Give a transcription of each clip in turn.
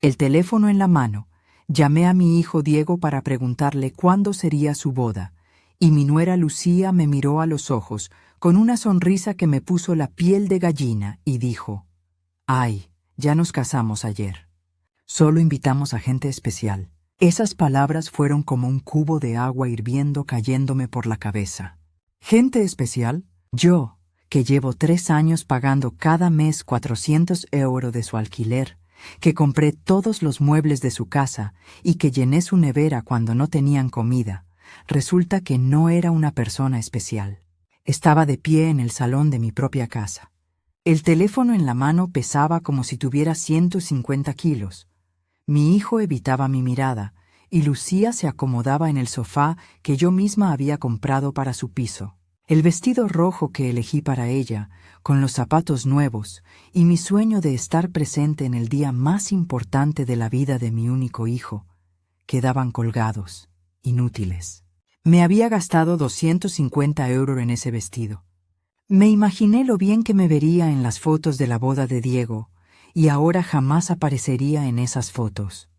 El teléfono en la mano, llamé a mi hijo Diego para preguntarle cuándo sería su boda, y mi nuera Lucía me miró a los ojos con una sonrisa que me puso la piel de gallina y dijo: «Ay, ya nos casamos ayer. Solo invitamos a gente especial». Esas palabras fueron como un cubo de agua hirviendo cayéndome por la cabeza. ¿Gente especial? Yo, que llevo 3 años pagando cada mes 400 euros de su alquiler, que compré todos los muebles de su casa y que llené su nevera cuando no tenían comida, resulta que no era una persona especial. Estaba de pie en el salón de mi propia casa. El teléfono en la mano pesaba como si tuviera 150 kilos. Mi hijo evitaba mi mirada, y Lucía se acomodaba en el sofá que yo misma había comprado para su piso. El vestido rojo que elegí para ella, con los zapatos nuevos, y mi sueño de estar presente en el día más importante de la vida de mi único hijo, quedaban colgados, inútiles. Me había gastado 250 euros en ese vestido. Me imaginé lo bien que me vería en las fotos de la boda de Diego, y ahora jamás aparecería en esas fotos.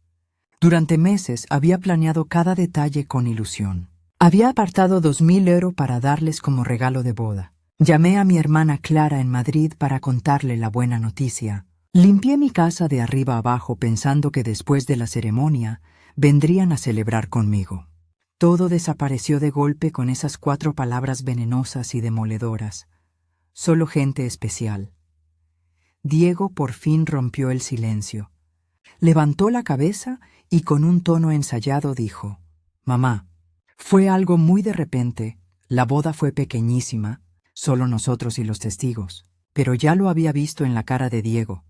Durante meses había planeado cada detalle con ilusión. Había apartado 2000 euros para darles como regalo de boda. Llamé a mi hermana Clara en Madrid para contarle la buena noticia. Limpié mi casa de arriba abajo pensando que después de la ceremonia vendrían a celebrar conmigo. Todo desapareció de golpe con esas 4 palabras venenosas y demoledoras. Solo gente especial. Diego por fin rompió el silencio. Levantó la cabeza y con un tono ensayado dijo: «Mamá, fue algo muy de repente, la boda fue pequeñísima, solo nosotros y los testigos, pero ya lo había visto en la cara de Diego.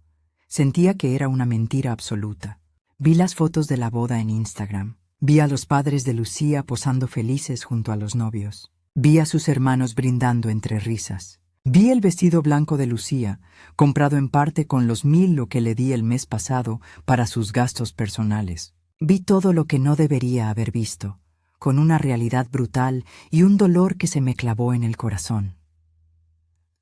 Sentía que era una mentira absoluta. Vi las fotos de la boda en Instagram, vi a los padres de Lucía posando felices junto a los novios, vi a sus hermanos brindando entre risas. Vi el vestido blanco de Lucía, comprado en parte con los 1000 que le di el mes pasado para sus gastos personales. Vi todo lo que no debería haber visto, con una realidad brutal y un dolor que se me clavó en el corazón.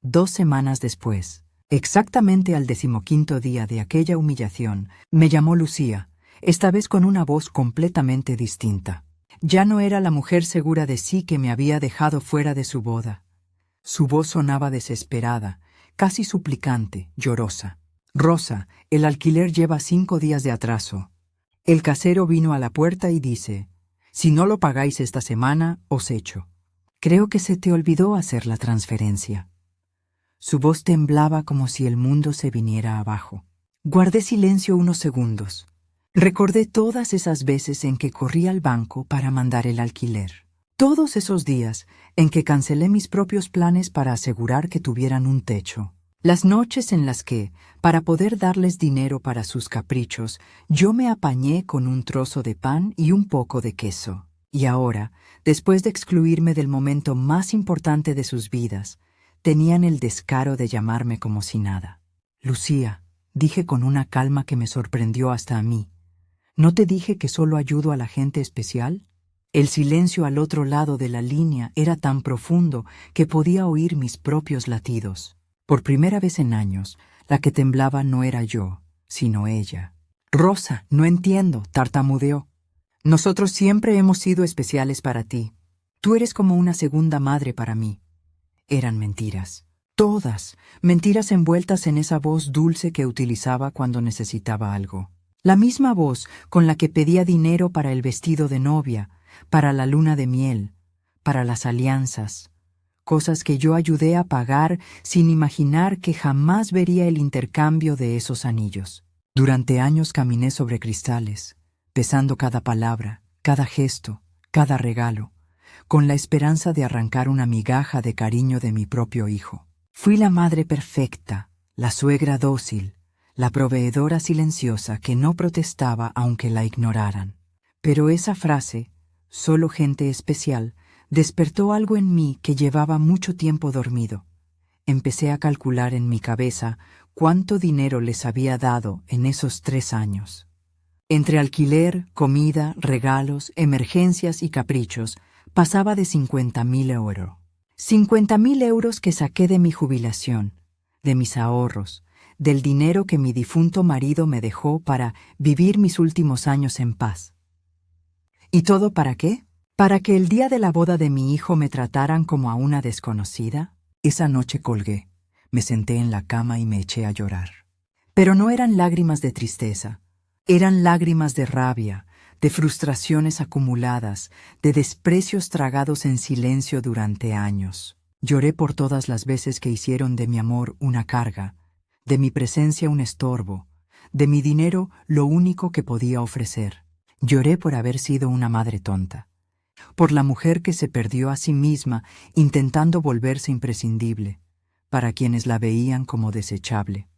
2 semanas después, exactamente al 15º día de aquella humillación, me llamó Lucía, esta vez con una voz completamente distinta. Ya no era la mujer segura de sí que me había dejado fuera de su boda. Su voz sonaba desesperada, casi suplicante, llorosa. «Rosa, el alquiler lleva 5 días de atraso. El casero vino a la puerta y dice: si no lo pagáis esta semana, os echo. Creo que se te olvidó hacer la transferencia». Su voz temblaba como si el mundo se viniera abajo. Guardé silencio unos segundos. Recordé todas esas veces en que corrí al banco para mandar el alquiler. Todos esos días en que cancelé mis propios planes para asegurar que tuvieran un techo. Las noches en las que, para poder darles dinero para sus caprichos, yo me apañé con un trozo de pan y un poco de queso. Y ahora, después de excluirme del momento más importante de sus vidas, tenían el descaro de llamarme como si nada. «Lucía», dije con una calma que me sorprendió hasta a mí, «¿no te dije que solo ayudo a la gente especial?». El silencio al otro lado de la línea era tan profundo que podía oír mis propios latidos. Por primera vez en años, la que temblaba no era yo, sino ella. «Rosa, no entiendo», tartamudeó. «Nosotros siempre hemos sido especiales para ti. Tú eres como una segunda madre para mí». Eran mentiras. Todas, mentiras envueltas en esa voz dulce que utilizaba cuando necesitaba algo. La misma voz con la que pedía dinero para el vestido de novia, para la luna de miel, para las alianzas, cosas que yo ayudé a pagar sin imaginar que jamás vería el intercambio de esos anillos. Durante años caminé sobre cristales, pesando cada palabra, cada gesto, cada regalo, con la esperanza de arrancar una migaja de cariño de mi propio hijo. Fui la madre perfecta, la suegra dócil, la proveedora silenciosa que no protestaba aunque la ignoraran. Pero esa frase, «solo gente especial», despertó algo en mí que llevaba mucho tiempo dormido. Empecé a calcular en mi cabeza cuánto dinero les había dado en esos 3 años. Entre alquiler, comida, regalos, emergencias y caprichos, pasaba de 50.000 euros. 50.000 euros que saqué de mi jubilación, de mis ahorros, del dinero que mi difunto marido me dejó para vivir mis últimos años en paz. ¿Y todo para qué? ¿Para que el día de la boda de mi hijo me trataran como a una desconocida? Esa noche colgué, me senté en la cama y me eché a llorar. Pero no eran lágrimas de tristeza, eran lágrimas de rabia, de frustraciones acumuladas, de desprecios tragados en silencio durante años. Lloré por todas las veces que hicieron de mi amor una carga, de mi presencia un estorbo, de mi dinero lo único que podía ofrecer. Lloré por haber sido una madre tonta, por la mujer que se perdió a sí misma intentando volverse imprescindible, para quienes la veían como desechable.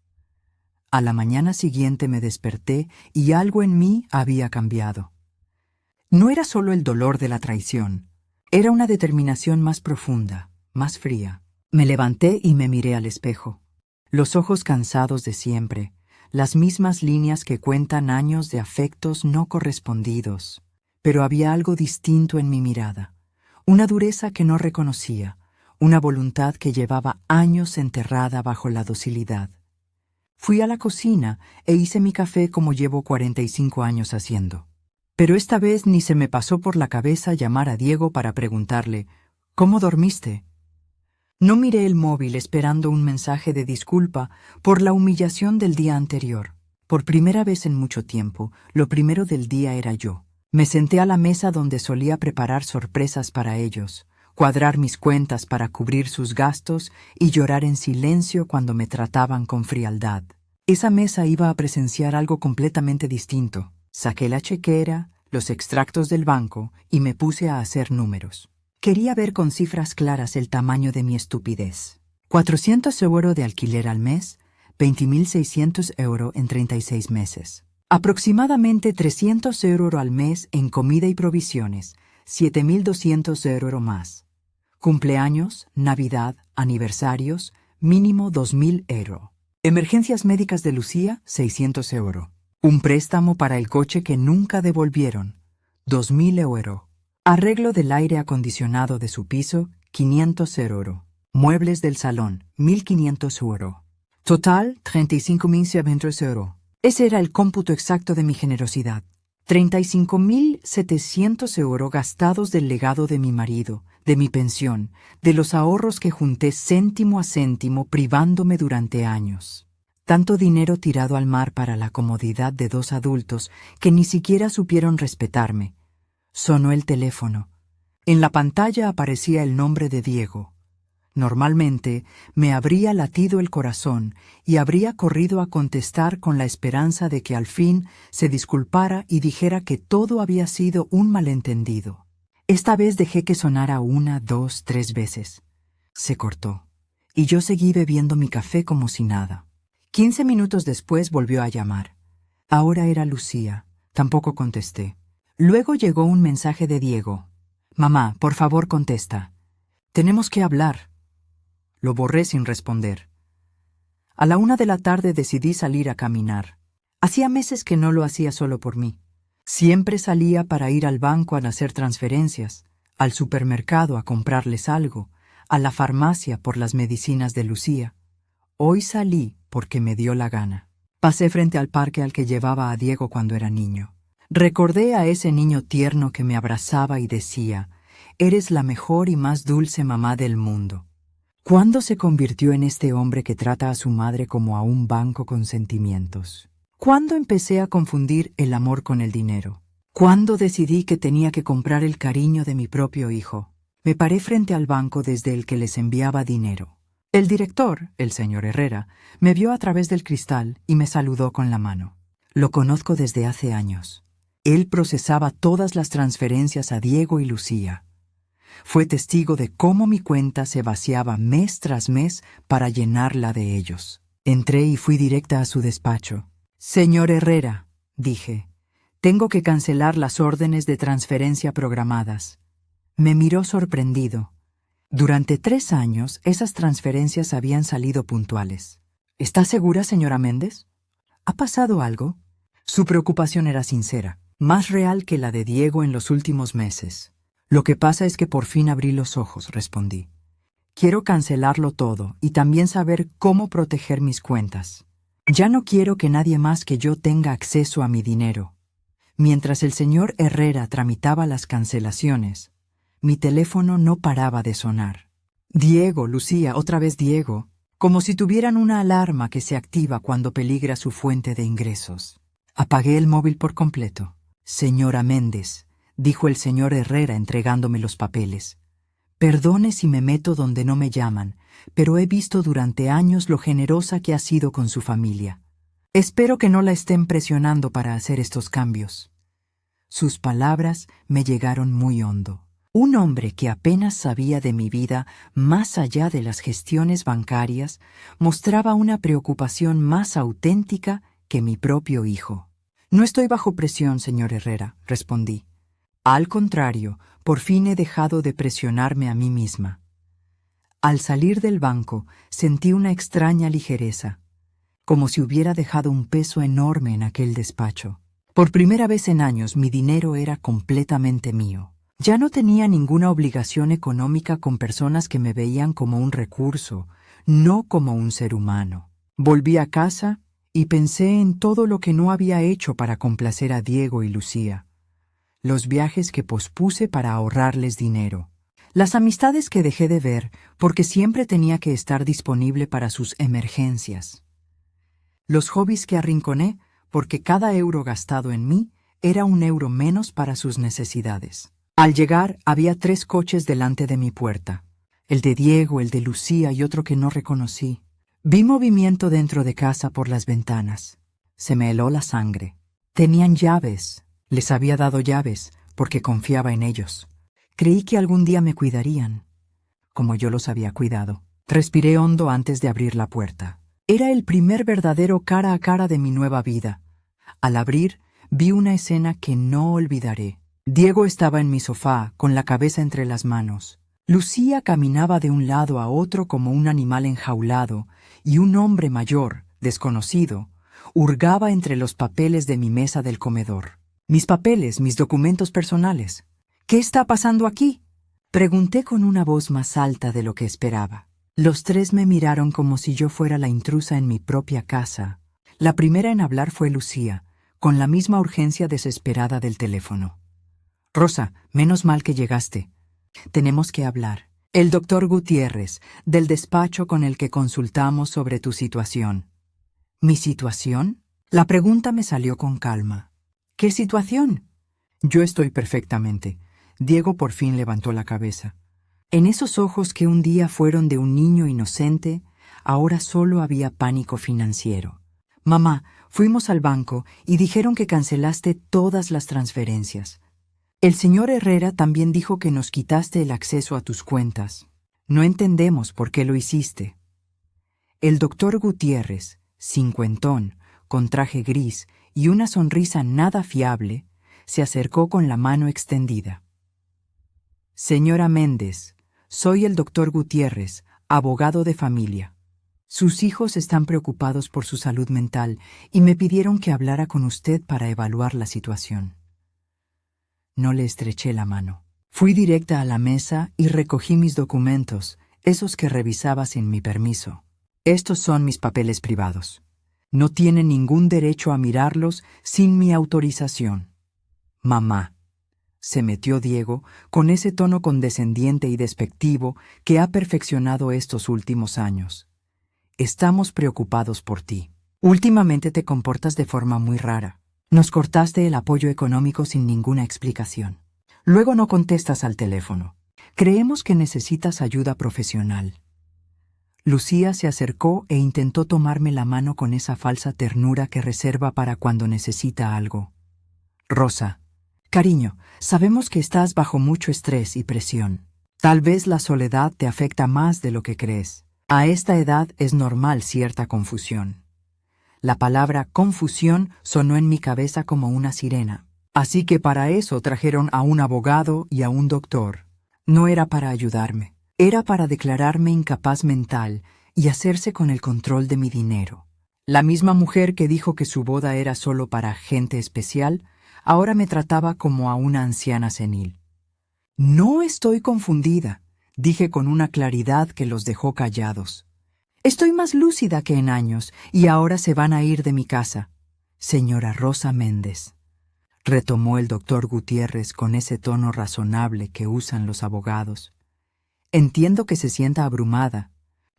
A la mañana siguiente me desperté y algo en mí había cambiado. No era solo el dolor de la traición, era una determinación más profunda, más fría. Me levanté y me miré al espejo. Los ojos cansados de siempre, las mismas líneas que cuentan años de afectos no correspondidos. Pero había algo distinto en mi mirada, una dureza que no reconocía, una voluntad que llevaba años enterrada bajo la docilidad. Fui a la cocina e hice mi café como llevo 45 años haciendo. Pero esta vez ni se me pasó por la cabeza llamar a Diego para preguntarle, ¿cómo dormiste? No miré el móvil esperando un mensaje de disculpa por la humillación del día anterior. Por primera vez en mucho tiempo, lo primero del día era yo. Me senté a la mesa donde solía preparar sorpresas para ellos, cuadrar mis cuentas para cubrir sus gastos y llorar en silencio cuando me trataban con frialdad. Esa mesa iba a presenciar algo completamente distinto. Saqué la chequera, los extractos del banco y me puse a hacer números. Quería ver con cifras claras el tamaño de mi estupidez. 400 euros de alquiler al mes, 20.600 euros en 36 meses. Aproximadamente 300 euros al mes en comida y provisiones, 7.200 euros más. Cumpleaños, Navidad, aniversarios, mínimo 2.000 euros. Emergencias médicas de Lucía, 600 euros. Un préstamo para el coche que nunca devolvieron, 2.000 euros. Arreglo del aire acondicionado de su piso, 500 euros. Muebles del salón, 1.500 euros. Total, 35.700 euros. Ese era el cómputo exacto de mi generosidad. 35.700 euros gastados del legado de mi marido, de mi pensión, de los ahorros que junté céntimo a céntimo privándome durante años. Tanto dinero tirado al mar para la comodidad de dos adultos que ni siquiera supieron respetarme. Sonó el teléfono. En la pantalla aparecía el nombre de Diego. Normalmente me habría latido el corazón y habría corrido a contestar con la esperanza de que al fin se disculpara y dijera que todo había sido un malentendido. Esta vez dejé que sonara 1, 2, 3 veces. Se cortó, y yo seguí bebiendo mi café como si nada. 15 minutos después volvió a llamar. Ahora era Lucía. Tampoco contesté. Luego llegó un mensaje de Diego. «Mamá, por favor contesta. Tenemos que hablar». Lo borré sin responder. A la 1 de la tarde decidí salir a caminar. Hacía meses que no lo hacía solo por mí. Siempre salía para ir al banco a hacer transferencias, al supermercado a comprarles algo, a la farmacia por las medicinas de Lucía. Hoy salí porque me dio la gana. Pasé frente al parque al que llevaba a Diego cuando era niño. Recordé a ese niño tierno que me abrazaba y decía, «Eres la mejor y más dulce mamá del mundo». ¿Cuándo se convirtió en este hombre que trata a su madre como a un banco con sentimientos? ¿Cuándo empecé a confundir el amor con el dinero? ¿Cuándo decidí que tenía que comprar el cariño de mi propio hijo? Me paré frente al banco desde el que les enviaba dinero. El director, el señor Herrera, me vio a través del cristal y me saludó con la mano. Lo conozco desde hace años. Él procesaba todas las transferencias a Diego y Lucía. Fue testigo de cómo mi cuenta se vaciaba mes tras mes para llenarla de ellos. Entré y fui directa a su despacho. «Señor Herrera», dije, «tengo que cancelar las órdenes de transferencia programadas». Me miró sorprendido. Durante 3 años, esas transferencias habían salido puntuales. «¿Está segura, señora Méndez? ¿Ha pasado algo?» Su preocupación era sincera, más real que la de Diego en los últimos meses. «Lo que pasa es que por fin abrí los ojos», respondí. «Quiero cancelarlo todo y también saber cómo proteger mis cuentas». Ya no quiero que nadie más que yo tenga acceso a mi dinero. Mientras el señor Herrera tramitaba las cancelaciones, mi teléfono no paraba de sonar. Diego, Lucía, otra vez Diego, como si tuvieran una alarma que se activa cuando peligra su fuente de ingresos. Apagué el móvil por completo. Señora Méndez, dijo el señor Herrera entregándome los papeles. Perdone si me meto donde no me llaman, pero he visto durante años lo generosa que ha sido con su familia. Espero que no la estén presionando para hacer estos cambios. Sus palabras me llegaron muy hondo. Un hombre que apenas sabía de mi vida más allá de las gestiones bancarias mostraba una preocupación más auténtica que mi propio hijo. No estoy bajo presión, señor Herrera, respondí. Al contrario, por fin he dejado de presionarme a mí misma. Al salir del banco, sentí una extraña ligereza, como si hubiera dejado un peso enorme en aquel despacho. Por primera vez en años, mi dinero era completamente mío. Ya no tenía ninguna obligación económica con personas que me veían como un recurso, no como un ser humano. Volví a casa y pensé en todo lo que no había hecho para complacer a Diego y Lucía. Los viajes que pospuse para ahorrarles dinero. Las amistades que dejé de ver porque siempre tenía que estar disponible para sus emergencias. Los hobbies que arrinconé porque cada euro gastado en mí era un euro menos para sus necesidades. Al llegar había 3 coches delante de mi puerta. El de Diego, el de Lucía y otro que no reconocí. Vi movimiento dentro de casa por las ventanas. Se me heló la sangre. Tenían llaves. Les había dado llaves porque confiaba en ellos. Creí que algún día me cuidarían, como yo los había cuidado. Respiré hondo antes de abrir la puerta. Era el primer verdadero cara a cara de mi nueva vida. Al abrir, vi una escena que no olvidaré. Diego estaba en mi sofá, con la cabeza entre las manos. Lucía caminaba de un lado a otro como un animal enjaulado, y un hombre mayor, desconocido, hurgaba entre los papeles de mi mesa del comedor. Mis papeles, mis documentos personales. ¿Qué está pasando aquí?, pregunté con una voz más alta de lo que esperaba. Los 3 me miraron como si yo fuera la intrusa en mi propia casa. La primera en hablar fue Lucía, con la misma urgencia desesperada del teléfono. Rosa, menos mal que llegaste. Tenemos que hablar. El doctor Gutiérrez, del despacho con el que consultamos sobre tu situación. ¿Mi situación? La pregunta me salió con calma. ¿Qué situación? Yo estoy perfectamente. Diego por fin levantó la cabeza. En esos ojos que un día fueron de un niño inocente, ahora solo había pánico financiero. Mamá, fuimos al banco y dijeron que cancelaste todas las transferencias. El señor Herrera también dijo que nos quitaste el acceso a tus cuentas. No entendemos por qué lo hiciste. El doctor Gutiérrez, cincuentón, con traje gris y una sonrisa nada fiable, se acercó con la mano extendida. Señora Méndez, soy el doctor Gutiérrez, abogado de familia. Sus hijos están preocupados por su salud mental y me pidieron que hablara con usted para evaluar la situación. No le estreché la mano. Fui directa a la mesa y recogí mis documentos, esos que revisaba sin mi permiso. Estos son mis papeles privados. No tiene ningún derecho a mirarlos sin mi autorización. Mamá, se metió Diego con ese tono condescendiente y despectivo que ha perfeccionado estos últimos años. Estamos preocupados por ti. Últimamente te comportas de forma muy rara. Nos cortaste el apoyo económico sin ninguna explicación. Luego no contestas al teléfono. Creemos que necesitas ayuda profesional. Lucía se acercó e intentó tomarme la mano con esa falsa ternura que reserva para cuando necesita algo. Rosa, cariño, sabemos que estás bajo mucho estrés y presión. Tal vez la soledad te afecta más de lo que crees. A esta edad es normal cierta confusión. La palabra confusión sonó en mi cabeza como una sirena. Así que para eso trajeron a un abogado y a un doctor. No era para ayudarme. Era para declararme incapaz mental y hacerse con el control de mi dinero. La misma mujer que dijo que su boda era solo para gente especial, ahora me trataba como a una anciana senil. No estoy confundida, dije con una claridad que los dejó callados. Estoy más lúcida que en años, y ahora se van a ir de mi casa. Señora Rosa Méndez, retomó el doctor Gutiérrez con ese tono razonable que usan los abogados. Entiendo que se sienta abrumada,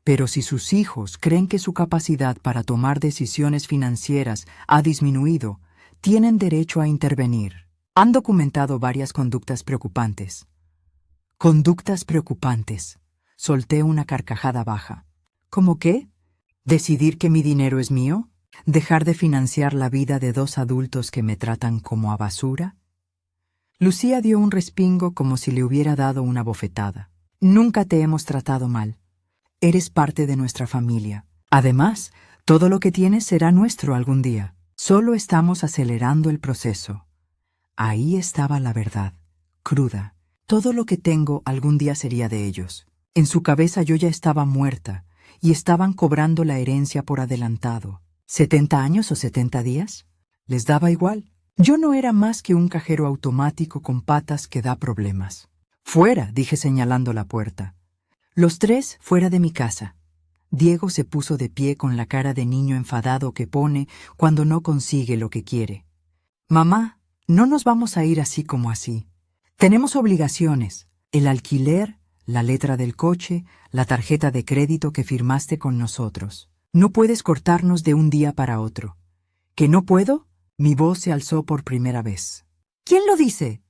pero si sus hijos creen que su capacidad para tomar decisiones financieras ha disminuido, tienen derecho a intervenir. Han documentado varias conductas preocupantes. Conductas preocupantes. Solté una carcajada baja. ¿Cómo qué? ¿Decidir que mi dinero es mío? ¿Dejar de financiar la vida de dos adultos que me tratan como a basura? Lucía dio un respingo como si le hubiera dado una bofetada. Nunca te hemos tratado mal. Eres parte de nuestra familia. Además, todo lo que tienes será nuestro algún día. Solo estamos acelerando el proceso. Ahí estaba la verdad, cruda. Todo lo que tengo algún día sería de ellos. En su cabeza yo ya estaba muerta y estaban cobrando la herencia por adelantado. ¿70 años o 70 días? Les daba igual. Yo no era más que un cajero automático con patas que da problemas. «Fuera», dije señalando la puerta. Los tres fuera de mi casa. Diego se puso de pie con la cara de niño enfadado que pone cuando no consigue lo que quiere. «Mamá, no nos vamos a ir así como así. Tenemos obligaciones, el alquiler, la letra del coche, la tarjeta de crédito que firmaste con nosotros. No puedes cortarnos de un día para otro». «¿Que no puedo?», mi voz se alzó por primera vez. «¿Quién lo dice?».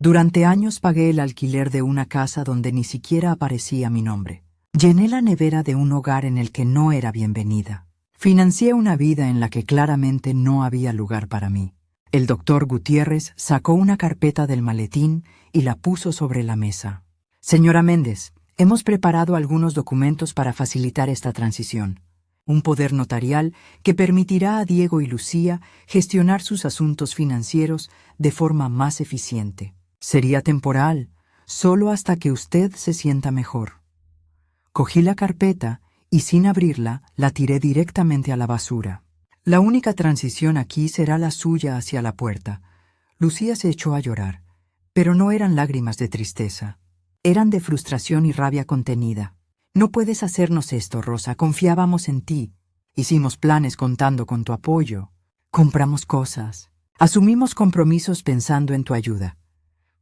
Durante años pagué el alquiler de una casa donde ni siquiera aparecía mi nombre. Llené la nevera de un hogar en el que no era bienvenida. Financié una vida en la que claramente no había lugar para mí. El doctor Gutiérrez sacó una carpeta del maletín y la puso sobre la mesa. «Señora Méndez, hemos preparado algunos documentos para facilitar esta transición. Un poder notarial que permitirá a Diego y Lucía gestionar sus asuntos financieros de forma más eficiente. Sería temporal, solo hasta que usted se sienta mejor». Cogí la carpeta y sin abrirla la tiré directamente a la basura. La única transición aquí será la suya hacia la puerta. Lucía se echó a llorar, pero no eran lágrimas de tristeza. Eran de frustración y rabia contenida. «No puedes hacernos esto, Rosa, confiábamos en ti. Hicimos planes contando con tu apoyo. Compramos cosas. Asumimos compromisos pensando en tu ayuda».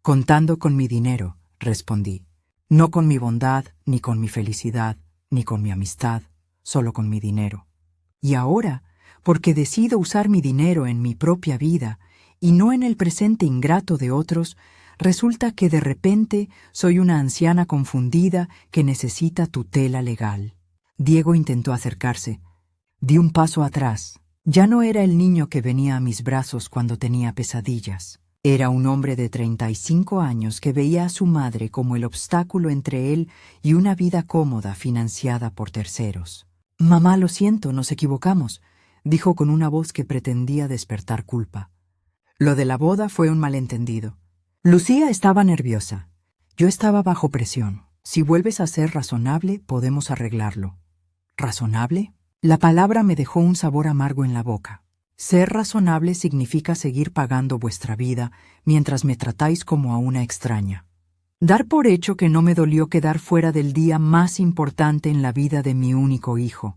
«Contando con mi dinero», respondí. «No con mi bondad, ni con mi felicidad, ni con mi amistad, solo con mi dinero. Y ahora, porque decido usar mi dinero en mi propia vida y no en el presente ingrato de otros, resulta que de repente soy una anciana confundida que necesita tutela legal». Diego intentó acercarse. Di un paso atrás. Ya no era el niño que venía a mis brazos cuando tenía pesadillas. Era un hombre de 35 años que veía a su madre como el obstáculo entre él y una vida cómoda financiada por terceros. «Mamá, lo siento, nos equivocamos», dijo con una voz que pretendía despertar culpa. Lo de la boda fue un malentendido. Lucía estaba nerviosa. Yo estaba bajo presión. «Si vuelves a ser razonable, podemos arreglarlo». ¿Razonable? La palabra me dejó un sabor amargo en la boca. Ser razonable significa seguir pagando vuestra vida mientras me tratáis como a una extraña. Dar por hecho que no me dolió quedar fuera del día más importante en la vida de mi único hijo.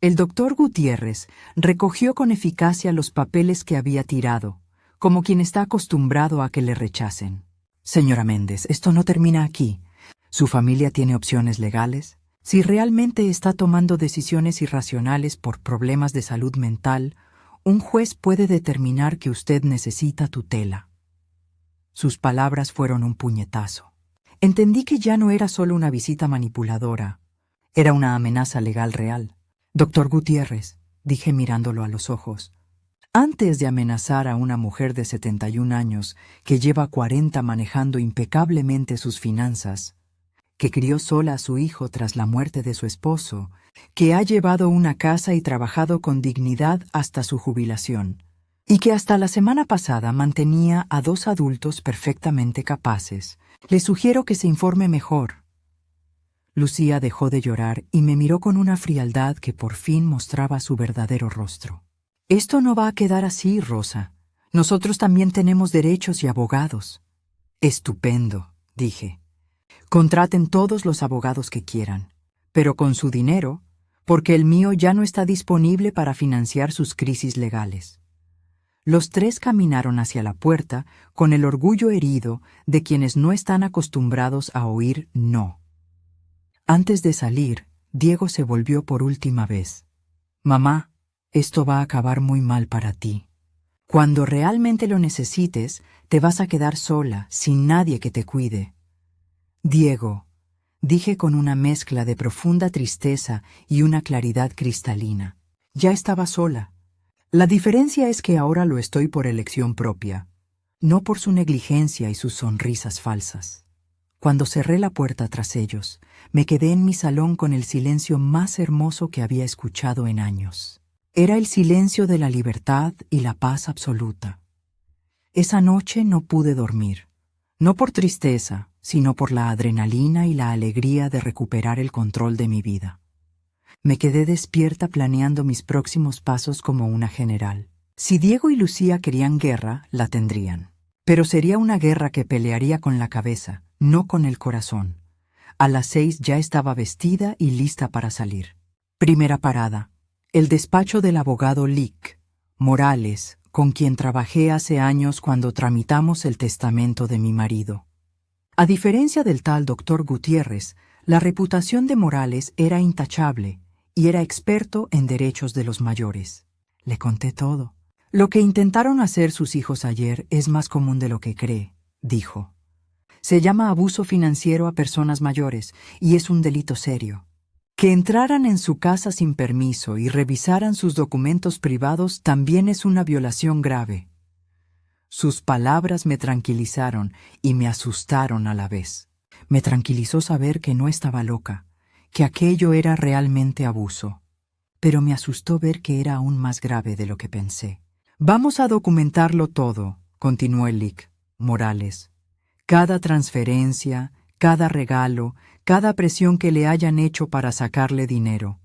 El doctor Gutiérrez recogió con eficacia los papeles que había tirado, como quien está acostumbrado a que le rechacen. «Señora Méndez, esto no termina aquí. Su familia tiene opciones legales. Si realmente está tomando decisiones irracionales por problemas de salud mental, un juez puede determinar que usted necesita tutela». Sus palabras fueron un puñetazo. Entendí que ya no era solo una visita manipuladora, era una amenaza legal real. «Doctor Gutiérrez», dije mirándolo a los ojos, «antes de amenazar a una mujer de 71 años que lleva 40 manejando impecablemente sus finanzas, que crió sola a su hijo tras la muerte de su esposo, que ha llevado una casa y trabajado con dignidad hasta su jubilación, y que hasta la semana pasada mantenía a dos adultos perfectamente capaces, le sugiero que se informe mejor». Lucía dejó de llorar y me miró con una frialdad que por fin mostraba su verdadero rostro. «Esto no va a quedar así, Rosa. Nosotros también tenemos derechos y abogados». «Estupendo», dije. «Contraten todos los abogados que quieran, pero con su dinero, porque el mío ya no está disponible para financiar sus crisis legales. Los tres caminaron hacia la puerta con el orgullo herido de quienes no están acostumbrados a oír no. Antes de salir, Diego se volvió por última vez. «Mamá, esto va a acabar muy mal para ti. Cuando realmente lo necesites, te vas a quedar sola, sin nadie que te cuide». «Diego», dije con una mezcla de profunda tristeza y una claridad cristalina. Ya estaba sola. La diferencia es que ahora lo estoy por elección propia, no por su negligencia y sus sonrisas falsas. Cuando cerré la puerta tras ellos, me quedé en mi salón con el silencio más hermoso que había escuchado en años. Era el silencio de la libertad y la paz absoluta. Esa noche no pude dormir, no por tristeza, sino por la adrenalina y la alegría de recuperar el control de mi vida. Me quedé despierta planeando mis próximos pasos como una general. Si Diego y Lucía querían guerra, la tendrían. Pero sería una guerra que pelearía con la cabeza, no con el corazón. A las 6 ya estaba vestida y lista para salir. Primera parada: el despacho del abogado Lick Morales, con quien trabajé hace años cuando tramitamos el testamento de mi marido. A diferencia del tal doctor Gutiérrez, la reputación de Morales era intachable y era experto en derechos de los mayores. Le conté todo. «Lo que intentaron hacer sus hijos ayer es más común de lo que cree», dijo. «Se llama abuso financiero a personas mayores y es un delito serio. Que entraran en su casa sin permiso y revisaran sus documentos privados también es una violación grave». Sus palabras me tranquilizaron y me asustaron a la vez. Me tranquilizó saber que no estaba loca, que aquello era realmente abuso. Pero me asustó ver que era aún más grave de lo que pensé. «Vamos a documentarlo todo», continuó el Lick Morales. «Cada transferencia, cada regalo, cada presión que le hayan hecho para sacarle dinero.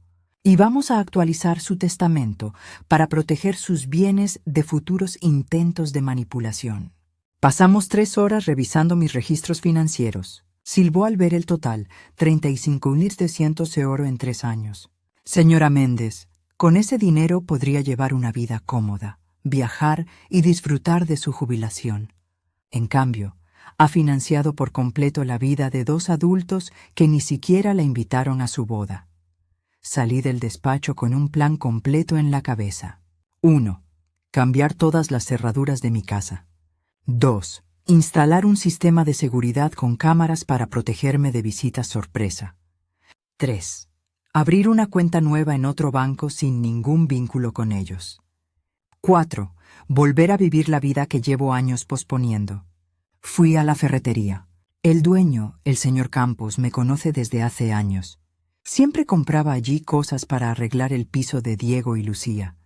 Y vamos a actualizar su testamento para proteger sus bienes de futuros intentos de manipulación». Pasamos 3 horas revisando mis registros financieros. Silbó al ver el total, 35.700 € en 3 años. «Señora Méndez, con ese dinero podría llevar una vida cómoda, viajar y disfrutar de su jubilación. En cambio, ha financiado por completo la vida de 2 adultos que ni siquiera la invitaron a su boda». Salí del despacho con un plan completo en la cabeza. 1. Cambiar todas las cerraduras de mi casa. 2. Instalar un sistema de seguridad con cámaras para protegerme de visitas sorpresa. 3. Abrir una cuenta nueva en otro banco sin ningún vínculo con ellos. 4. Volver a vivir la vida que llevo años posponiendo. Fui a la ferretería. El dueño, el señor Campos, me conoce desde hace años. Siempre compraba allí cosas para arreglar el piso de Diego y Lucía.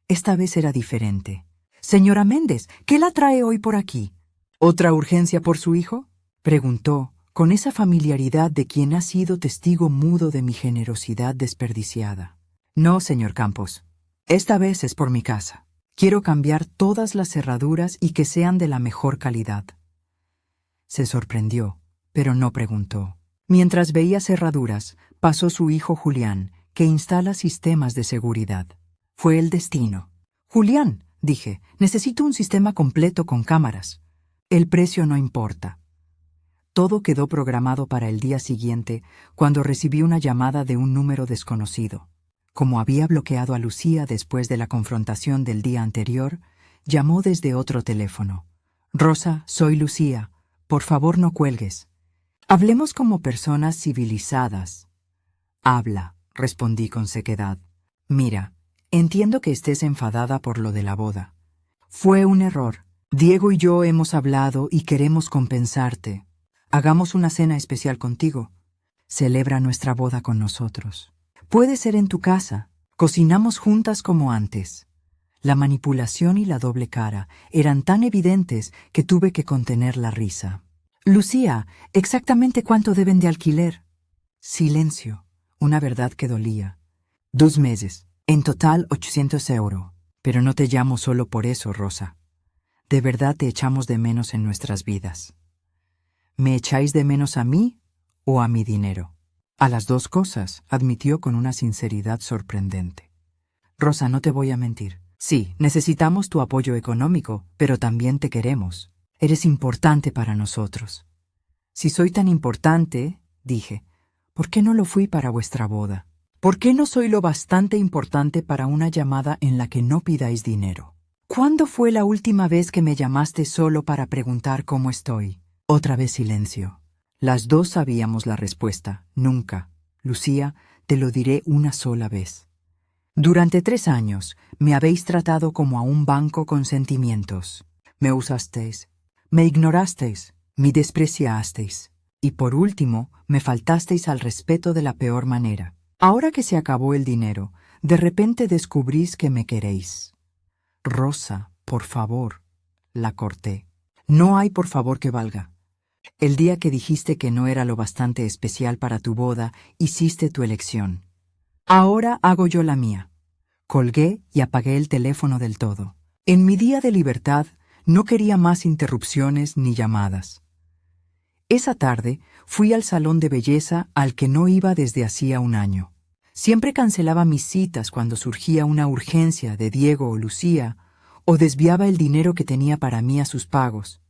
Esta vez era diferente. «Señora Méndez, ¿qué la trae hoy por aquí? ¿Otra urgencia por su hijo?», preguntó, con esa familiaridad de quien ha sido testigo mudo de mi generosidad desperdiciada. «No, señor Campos. Esta vez es por mi casa. Quiero cambiar todas las cerraduras y que sean de la mejor calidad». Se sorprendió, pero no preguntó. Mientras veía cerraduras, pasó su hijo Julián, que instala sistemas de seguridad. Fue el destino. «Julián», dije, «necesito un sistema completo con cámaras». «El precio no importa». Todo quedó programado para el día siguiente, cuando recibí una llamada de un número desconocido. Como había bloqueado a Lucía después de la confrontación del día anterior, llamó desde otro teléfono. «Rosa, soy Lucía. Por favor, no cuelgues. Hablemos como personas civilizadas». «Habla», respondí con sequedad. «Mira, entiendo que estés enfadada por lo de la boda. Fue un error. Diego y yo hemos hablado y queremos compensarte. Hagamos una cena especial contigo. Celebra nuestra boda con nosotros. Puede ser en tu casa. Cocinamos juntas como antes». La manipulación y la doble cara eran tan evidentes que tuve que contener la risa. «Lucía, ¿exactamente cuánto deben de alquiler?». Silencio. Una verdad que dolía. 2 meses. En total 800 €. Pero no te llamo solo por eso, Rosa. De verdad te echamos de menos en nuestras vidas. ¿Me echáis de menos a mí o a mi dinero? A las dos cosas, admitió con una sinceridad sorprendente. Rosa, no te voy a mentir. Sí, necesitamos tu apoyo económico, pero también te queremos. Eres importante para nosotros. Si soy tan importante, dije, ¿por qué no lo fui para vuestra boda? ¿Por qué no soy lo bastante importante para una llamada en la que no pidáis dinero? ¿Cuándo fue la última vez que me llamaste solo para preguntar cómo estoy? Otra vez silencio. Las dos sabíamos la respuesta. Nunca. Lucía, te lo diré una sola vez. Durante 3 años me habéis tratado como a un banco con sentimientos. Me usasteis, me ignorasteis, me despreciasteis. Y por último, me faltasteis al respeto de la peor manera. Ahora que se acabó el dinero, de repente descubrís que me queréis. Rosa, por favor, la corté. No hay por favor que valga. El día que dijiste que no era lo bastante especial para tu boda, hiciste tu elección. Ahora hago yo la mía. Colgué y apagué el teléfono del todo. En mi día de libertad no quería más interrupciones ni llamadas. Esa tarde fui al salón de belleza al que no iba desde hacía 1 año. Siempre cancelaba mis citas cuando surgía una urgencia de Diego o Lucía, o desviaba el dinero que tenía para mí a sus pagos.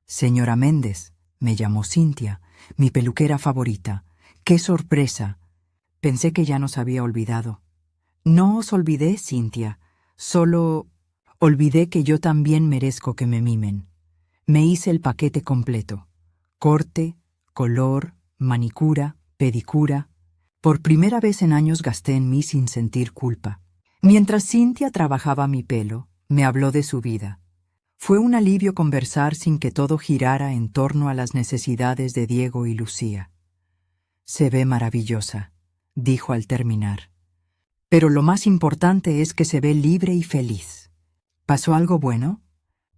Señora Méndez, me llamó Cintia, mi peluquera favorita. ¡Qué sorpresa! Pensé que ya nos había olvidado. No os olvidé, Cintia. Solo olvidé que yo también merezco que me mimen. Me hice el paquete completo. Corte, color, manicura, pedicura. Por primera vez en años gasté en mí sin sentir culpa. Mientras Cintia trabajaba mi pelo, me habló de su vida. Fue un alivio conversar sin que todo girara en torno a las necesidades de Diego y Lucía. Se ve maravillosa, dijo al terminar. Pero lo más importante es que se ve libre y feliz. ¿Pasó algo bueno?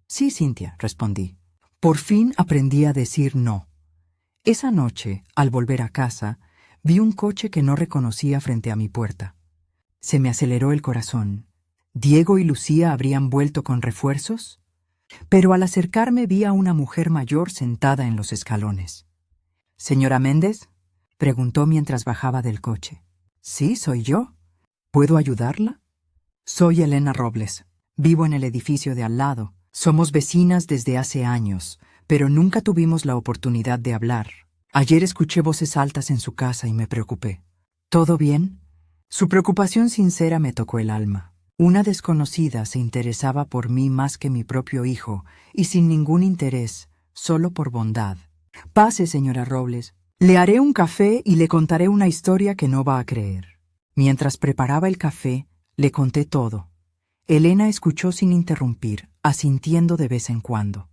Sí, Cintia, respondí. Por fin aprendí a decir no. Esa noche, al volver a casa, vi un coche que no reconocía frente a mi puerta. Se me aceleró el corazón. ¿Diego y Lucía habrían vuelto con refuerzos? Pero al acercarme vi a una mujer mayor sentada en los escalones. «¿Señora Méndez?», preguntó mientras bajaba del coche. «Sí, soy yo. ¿Puedo ayudarla?» «Soy Elena Robles. Vivo en el edificio de al lado. Somos vecinas desde hace años, pero nunca tuvimos la oportunidad de hablar. Ayer escuché voces altas en su casa y me preocupé. ¿Todo bien?». Su preocupación sincera me tocó el alma. Una desconocida se interesaba por mí más que mi propio hijo, y sin ningún interés, solo por bondad. «Pase, señora Robles. Le haré un café y le contaré una historia que no va a creer». Mientras preparaba el café, le conté todo. Elena escuchó sin interrumpir, asintiendo de vez en cuando.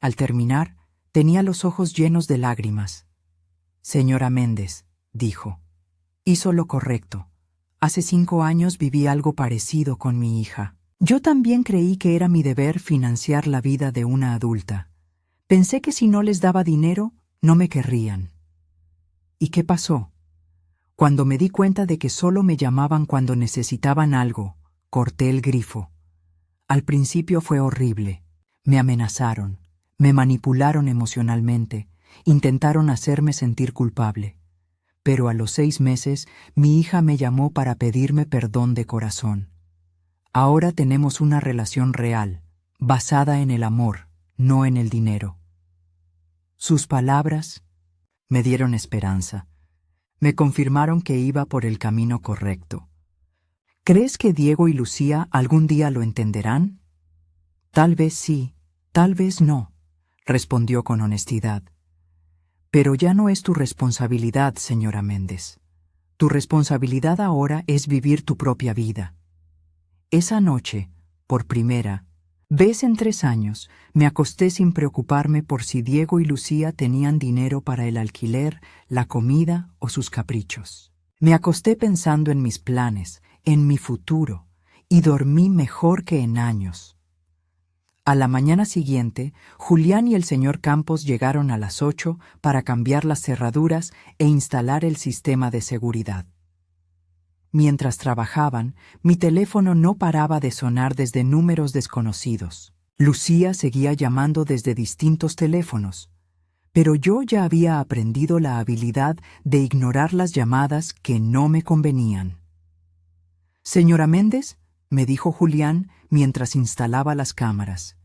Al terminar, tenía los ojos llenos de lágrimas. «Señora Méndez», dijo, «hizo lo correcto. Hace 5 años viví algo parecido con mi hija. Yo también creí que era mi deber financiar la vida de una adulta. Pensé que si no les daba dinero, no me querrían. ¿Y qué pasó? Cuando me di cuenta de que solo me llamaban cuando necesitaban algo, corté el grifo. Al principio fue horrible. Me amenazaron, me manipularon emocionalmente, intentaron hacerme sentir culpable. Pero a los 6 meses, mi hija me llamó para pedirme perdón de corazón. Ahora tenemos una relación real, basada en el amor, no en el dinero. Sus palabras me dieron esperanza. Me confirmaron que iba por el camino correcto. ¿Crees que Diego y Lucía algún día lo entenderán? Tal vez sí, tal vez no, respondió con honestidad. Pero ya no es tu responsabilidad, señora Méndez. Tu responsabilidad ahora es vivir tu propia vida. Esa noche, por primera vez en 3 años, me acosté sin preocuparme por si Diego y Lucía tenían dinero para el alquiler, la comida o sus caprichos. Me acosté pensando en mis planes, en mi futuro, y dormí mejor que en años. A la mañana siguiente, Julián y el señor Campos llegaron a las 8 para cambiar las cerraduras e instalar el sistema de seguridad. Mientras trabajaban, mi teléfono no paraba de sonar desde números desconocidos. Lucía seguía llamando desde distintos teléfonos, Pero yo ya había aprendido la habilidad de ignorar las llamadas que no me convenían. «Señora Méndez», me dijo Julián mientras instalaba las cámaras,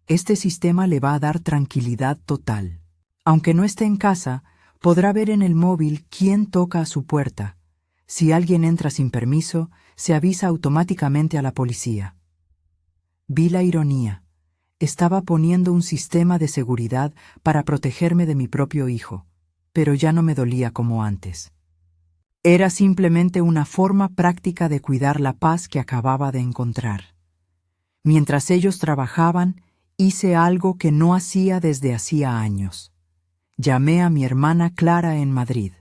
«este sistema le va a dar tranquilidad total. Aunque no esté en casa, podrá ver en el móvil quién toca a su puerta. Si alguien entra sin permiso, se avisa automáticamente a la policía». Vi la ironía. Estaba poniendo un sistema de seguridad para protegerme de mi propio hijo, pero ya no me dolía como antes. Era simplemente una forma práctica de cuidar la paz que acababa de encontrar. Mientras ellos trabajaban, hice algo que no hacía desde hacía años. Llamé a mi hermana Clara en Madrid.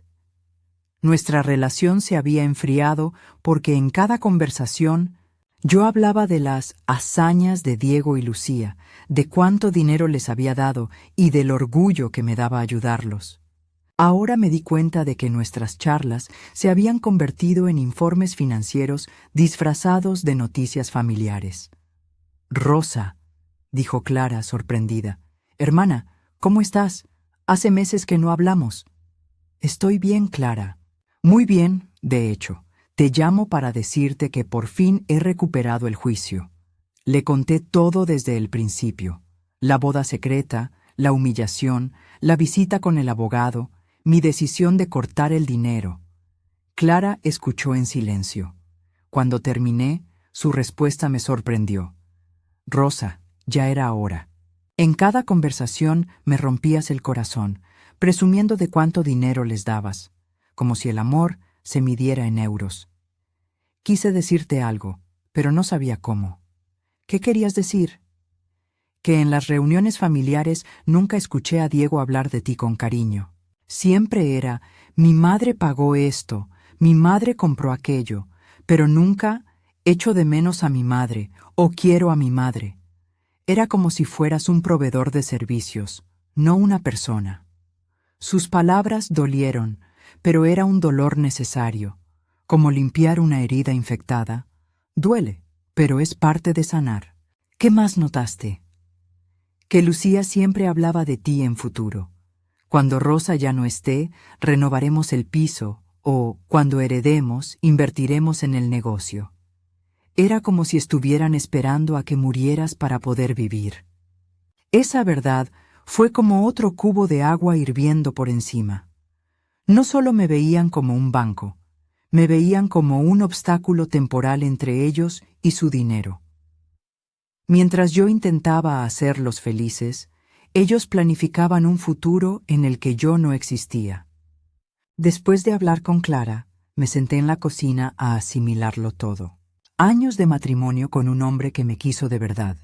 Nuestra relación se había enfriado porque en cada conversación yo hablaba de las hazañas de Diego y Lucía, de cuánto dinero les había dado y del orgullo que me daba ayudarlos. Ahora me di cuenta de que nuestras charlas se habían convertido en informes financieros disfrazados de noticias familiares. «Rosa», dijo Clara, sorprendida. «Hermana, ¿cómo estás? Hace meses que no hablamos». «Estoy bien, Clara». «Muy bien, de hecho. Te llamo para decirte que por fin he recuperado el juicio». Le conté todo desde el principio. La boda secreta, la humillación, la visita con el abogado, mi decisión de cortar el dinero. Clara escuchó en silencio. Cuando terminé, su respuesta me sorprendió. «Rosa, ya era hora. En cada conversación me rompías el corazón, presumiendo de cuánto dinero les dabas, como si el amor se midiera en euros. Quise decirte algo, pero no sabía cómo». «¿Qué querías decir?» «Que en las reuniones familiares nunca escuché a Diego hablar de ti con cariño. Siempre era, mi madre pagó esto, mi madre compró aquello, pero nunca echo de menos a mi madre o quiero a mi madre. Era como si fueras un proveedor de servicios, no una persona». Sus palabras dolieron, pero era un dolor necesario, como limpiar una herida infectada. Duele, pero es parte de sanar. «¿Qué más notaste?» «Que Lucía siempre hablaba de ti en futuro. Cuando Rosa ya no esté, renovaremos el piso, o, cuando heredemos, invertiremos en el negocio. Era como si estuvieran esperando a que murieras para poder vivir». Esa verdad fue como otro cubo de agua hirviendo por encima. No solo me veían como un banco, me veían como un obstáculo temporal entre ellos y su dinero. Mientras yo intentaba hacerlos felices, ellos planificaban un futuro en el que yo no existía. Después de hablar con Clara, me senté en la cocina a asimilarlo todo. Años de matrimonio con un hombre que me quiso de verdad.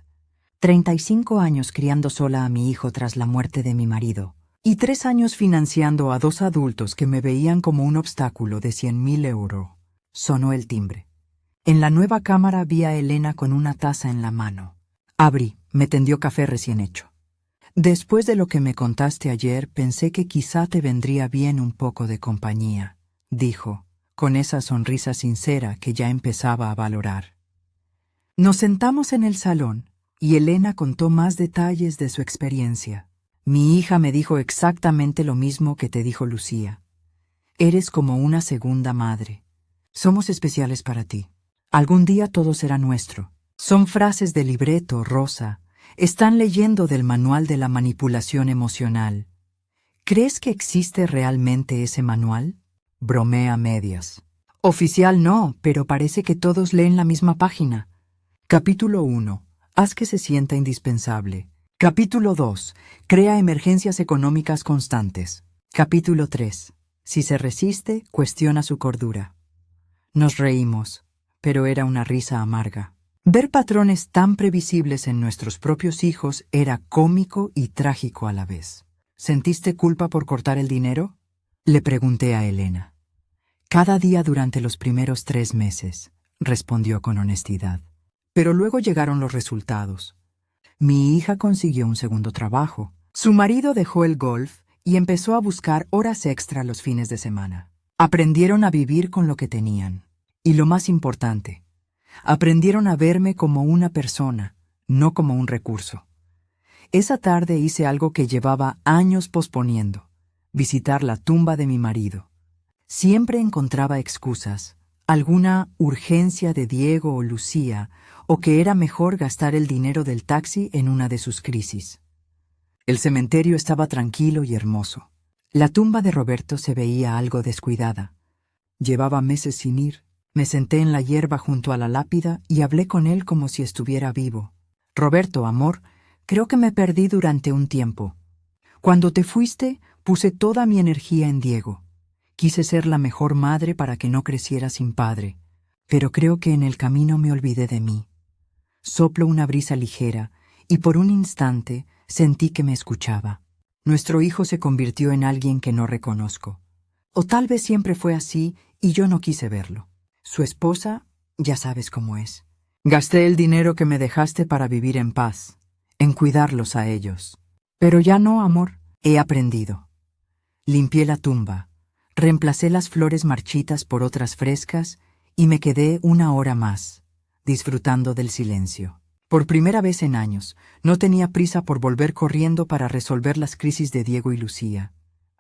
35 años criando sola a mi hijo tras la muerte de mi marido. Y 3 años financiando a 2 adultos que me veían como un obstáculo de 100.000 euros. Sonó el timbre. En la nueva cámara vi a Elena con una taza en la mano. Abrí, me tendió café recién hecho. «Después de lo que me contaste ayer, pensé que quizá te vendría bien un poco de compañía», dijo, con esa sonrisa sincera que ya empezaba a valorar. Nos sentamos en el salón y Elena contó más detalles de su experiencia. «Mi hija me dijo exactamente lo mismo que te dijo Lucía. Eres como una segunda madre. Somos especiales para ti. Algún día todo será nuestro». Son frases de libreto, Rosa. Están leyendo del manual de la manipulación emocional. ¿Crees que existe realmente ese manual? Bromeé a medias. Oficial no, pero parece que todos leen la misma página. Capítulo 1. Haz que se sienta indispensable. Capítulo 2. Crea emergencias económicas constantes. Capítulo 3. Si se resiste, cuestiona su cordura. Nos reímos, pero era una risa amarga. Ver patrones tan previsibles en nuestros propios hijos era cómico y trágico a la vez. ¿Sentiste culpa por cortar el dinero?, le pregunté a Elena. Cada día durante los primeros 3 meses, respondió con honestidad. Pero luego llegaron los resultados. Mi hija consiguió un segundo trabajo. Su marido dejó el golf y empezó a buscar horas extra los fines de semana. Aprendieron a vivir con lo que tenían. Y lo más importante, aprendieron a verme como una persona, no como un recurso. Esa tarde hice algo que llevaba años posponiendo: visitar la tumba de mi marido. Siempre encontraba excusas, alguna urgencia de Diego o Lucía, o que era mejor gastar el dinero del taxi en una de sus crisis. El cementerio estaba tranquilo y hermoso. La tumba de Roberto se veía algo descuidada. Llevaba meses sin ir. Me senté en la hierba junto a la lápida y hablé con él como si estuviera vivo. Roberto, amor, creo que me perdí durante un tiempo. Cuando te fuiste, puse toda mi energía en Diego. Quise ser la mejor madre para que no creciera sin padre, pero creo que en el camino me olvidé de mí. Soplo una brisa ligera y por un instante sentí que me escuchaba. Nuestro hijo se convirtió en alguien que no reconozco. O tal vez siempre fue así y yo no quise verlo. Su esposa, ya sabes cómo es. Gasté el dinero que me dejaste para vivir en paz, en cuidarlos a ellos. Pero ya no, amor, he aprendido. Limpié la tumba, reemplacé las flores marchitas por otras frescas y me quedé 1 hora más, disfrutando del silencio. Por primera vez en años, no tenía prisa por volver corriendo para resolver las crisis de Diego y Lucía.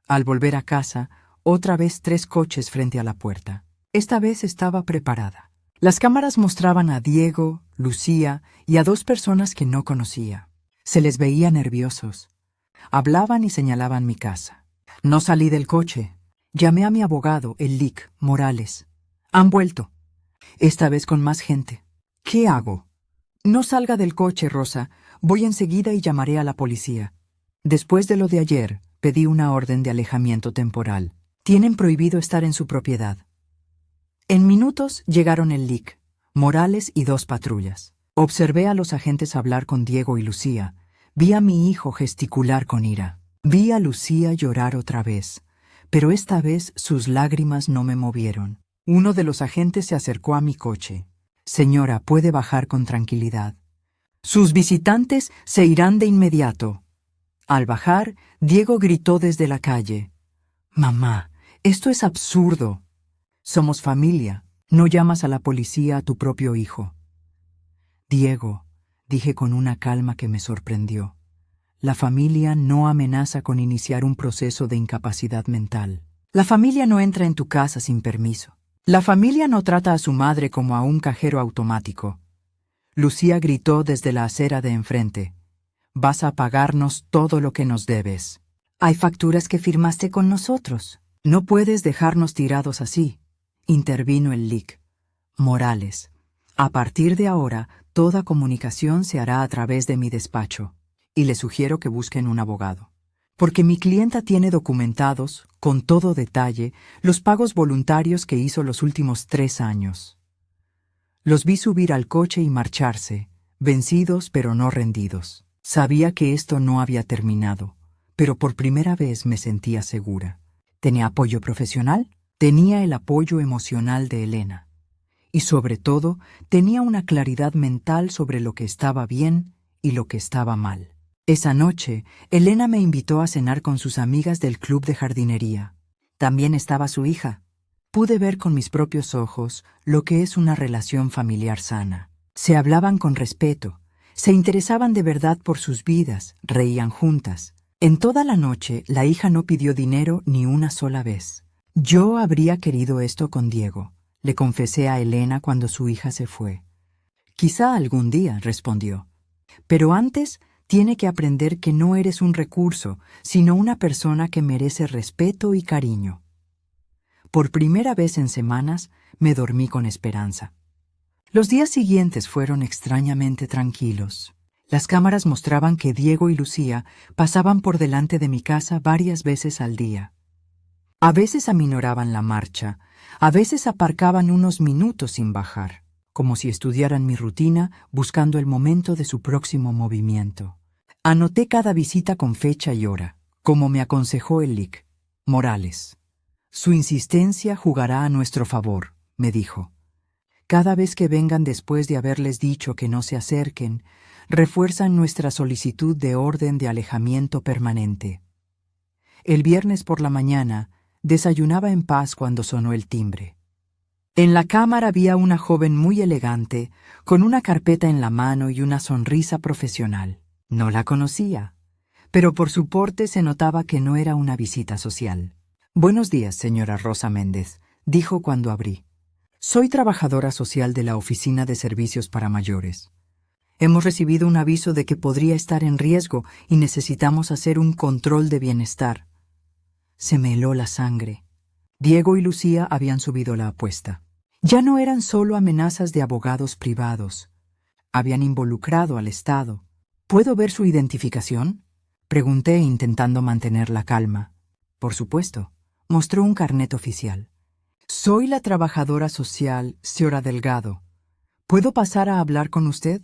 Al volver a casa, otra vez 3 coches frente a la puerta. Esta vez estaba preparada. Las cámaras mostraban a Diego, Lucía y a 2 personas que no conocía. Se les veía nerviosos. Hablaban y señalaban mi casa. No salí del coche. Llamé a mi abogado, el Lic. Morales. Han vuelto. Esta vez con más gente. ¿Qué hago? No salga del coche, Rosa. Voy enseguida y llamaré a la policía. Después de lo de ayer, pedí una orden de alejamiento temporal. Tienen prohibido estar en su propiedad. En minutos llegaron el Lic, Morales y 2 patrullas. Observé a los agentes hablar con Diego y Lucía. Vi a mi hijo gesticular con ira. Vi a Lucía llorar otra vez, pero esta vez sus lágrimas no me movieron. Uno de los agentes se acercó a mi coche. Señora, puede bajar con tranquilidad. Sus visitantes se irán de inmediato. Al bajar, Diego gritó desde la calle: Mamá, esto es absurdo. Somos familia. No llamas a la policía a tu propio hijo. Diego, dije con una calma que me sorprendió, la familia no amenaza con iniciar un proceso de incapacidad mental. La familia no entra en tu casa sin permiso. La familia no trata a su madre como a un cajero automático. Lucía gritó desde la acera de enfrente: Vas a pagarnos todo lo que nos debes. Hay facturas que firmaste con nosotros. No puedes dejarnos tirados así, intervino el Lic. Morales, a partir de ahora, toda comunicación se hará a través de mi despacho, y le sugiero que busquen un abogado. Porque mi clienta tiene documentados, con todo detalle, los pagos voluntarios que hizo los últimos 3 años. Los vi subir al coche y marcharse, vencidos pero no rendidos. Sabía que esto no había terminado, pero por primera vez me sentía segura. ¿Tenía apoyo profesional? Tenía el apoyo emocional de Elena. Y sobre todo, tenía una claridad mental sobre lo que estaba bien y lo que estaba mal. Esa noche, Elena me invitó a cenar con sus amigas del club de jardinería. También estaba su hija. Pude ver con mis propios ojos lo que es una relación familiar sana. Se hablaban con respeto, se interesaban de verdad por sus vidas, reían juntas. En toda la noche, la hija no pidió dinero ni una sola vez. Yo habría querido esto con Diego, le confesé a Elena cuando su hija se fue. Quizá algún día, respondió. Pero antes tiene que aprender que no eres un recurso, sino una persona que merece respeto y cariño. Por primera vez en semanas, me dormí con esperanza. Los días siguientes fueron extrañamente tranquilos. Las cámaras mostraban que Diego y Lucía pasaban por delante de mi casa varias veces al día. A veces aminoraban la marcha, a veces aparcaban unos minutos sin bajar, como si estudiaran mi rutina buscando el momento de su próximo movimiento. Anoté cada visita con fecha y hora, como me aconsejó el Lic. Morales. Su insistencia jugará a nuestro favor, me dijo. Cada vez que vengan después de haberles dicho que no se acerquen, refuerzan nuestra solicitud de orden de alejamiento permanente. El viernes por la mañana, desayunaba en paz cuando sonó el timbre. En la cámara había una joven muy elegante, con una carpeta en la mano y una sonrisa profesional. No la conocía, pero por su porte se notaba que no era una visita social. «Buenos días, señora Rosa Méndez», dijo cuando abrí. «Soy trabajadora social de la Oficina de Servicios para Mayores. Hemos recibido un aviso de que podría estar en riesgo y necesitamos hacer un control de bienestar». Se me heló la sangre. Diego y Lucía habían subido la apuesta. Ya no eran solo amenazas de abogados privados. Habían involucrado al Estado. «¿Puedo ver su identificación?», pregunté intentando mantener la calma. Por supuesto. Mostró un carnet oficial. «Soy la trabajadora social, señora Delgado. ¿Puedo pasar a hablar con usted?».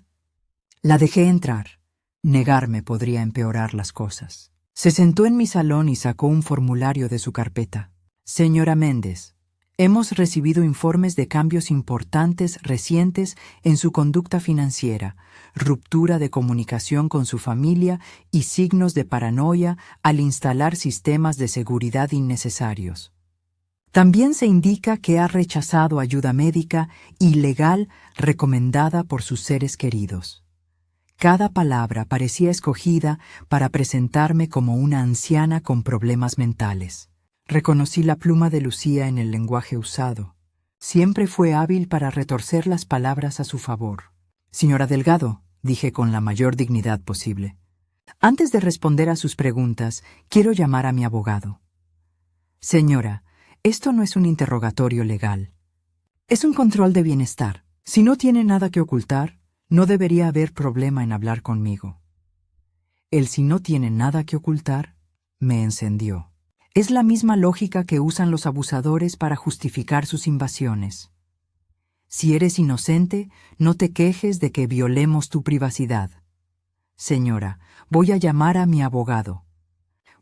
La dejé entrar. Negarme podría empeorar las cosas. Se sentó en mi salón y sacó un formulario de su carpeta. «Señora Méndez, hemos recibido informes de cambios importantes recientes en su conducta financiera, ruptura de comunicación con su familia y signos de paranoia al instalar sistemas de seguridad innecesarios. También se indica que ha rechazado ayuda médica y legal recomendada por sus seres queridos». Cada palabra parecía escogida para presentarme como una anciana con problemas mentales. Reconocí la pluma de Lucía en el lenguaje usado. Siempre fue hábil para retorcer las palabras a su favor. «Señora Delgado», dije con la mayor dignidad posible, «antes de responder a sus preguntas, quiero llamar a mi abogado». «Señora, esto no es un interrogatorio legal. Es un control de bienestar. Si no tiene nada que ocultar, no debería haber problema en hablar conmigo». El «si no tiene nada que ocultar» me encendió. Es la misma lógica que usan los abusadores para justificar sus invasiones. Si eres inocente, no te quejes de que violemos tu privacidad. «Señora, voy a llamar a mi abogado.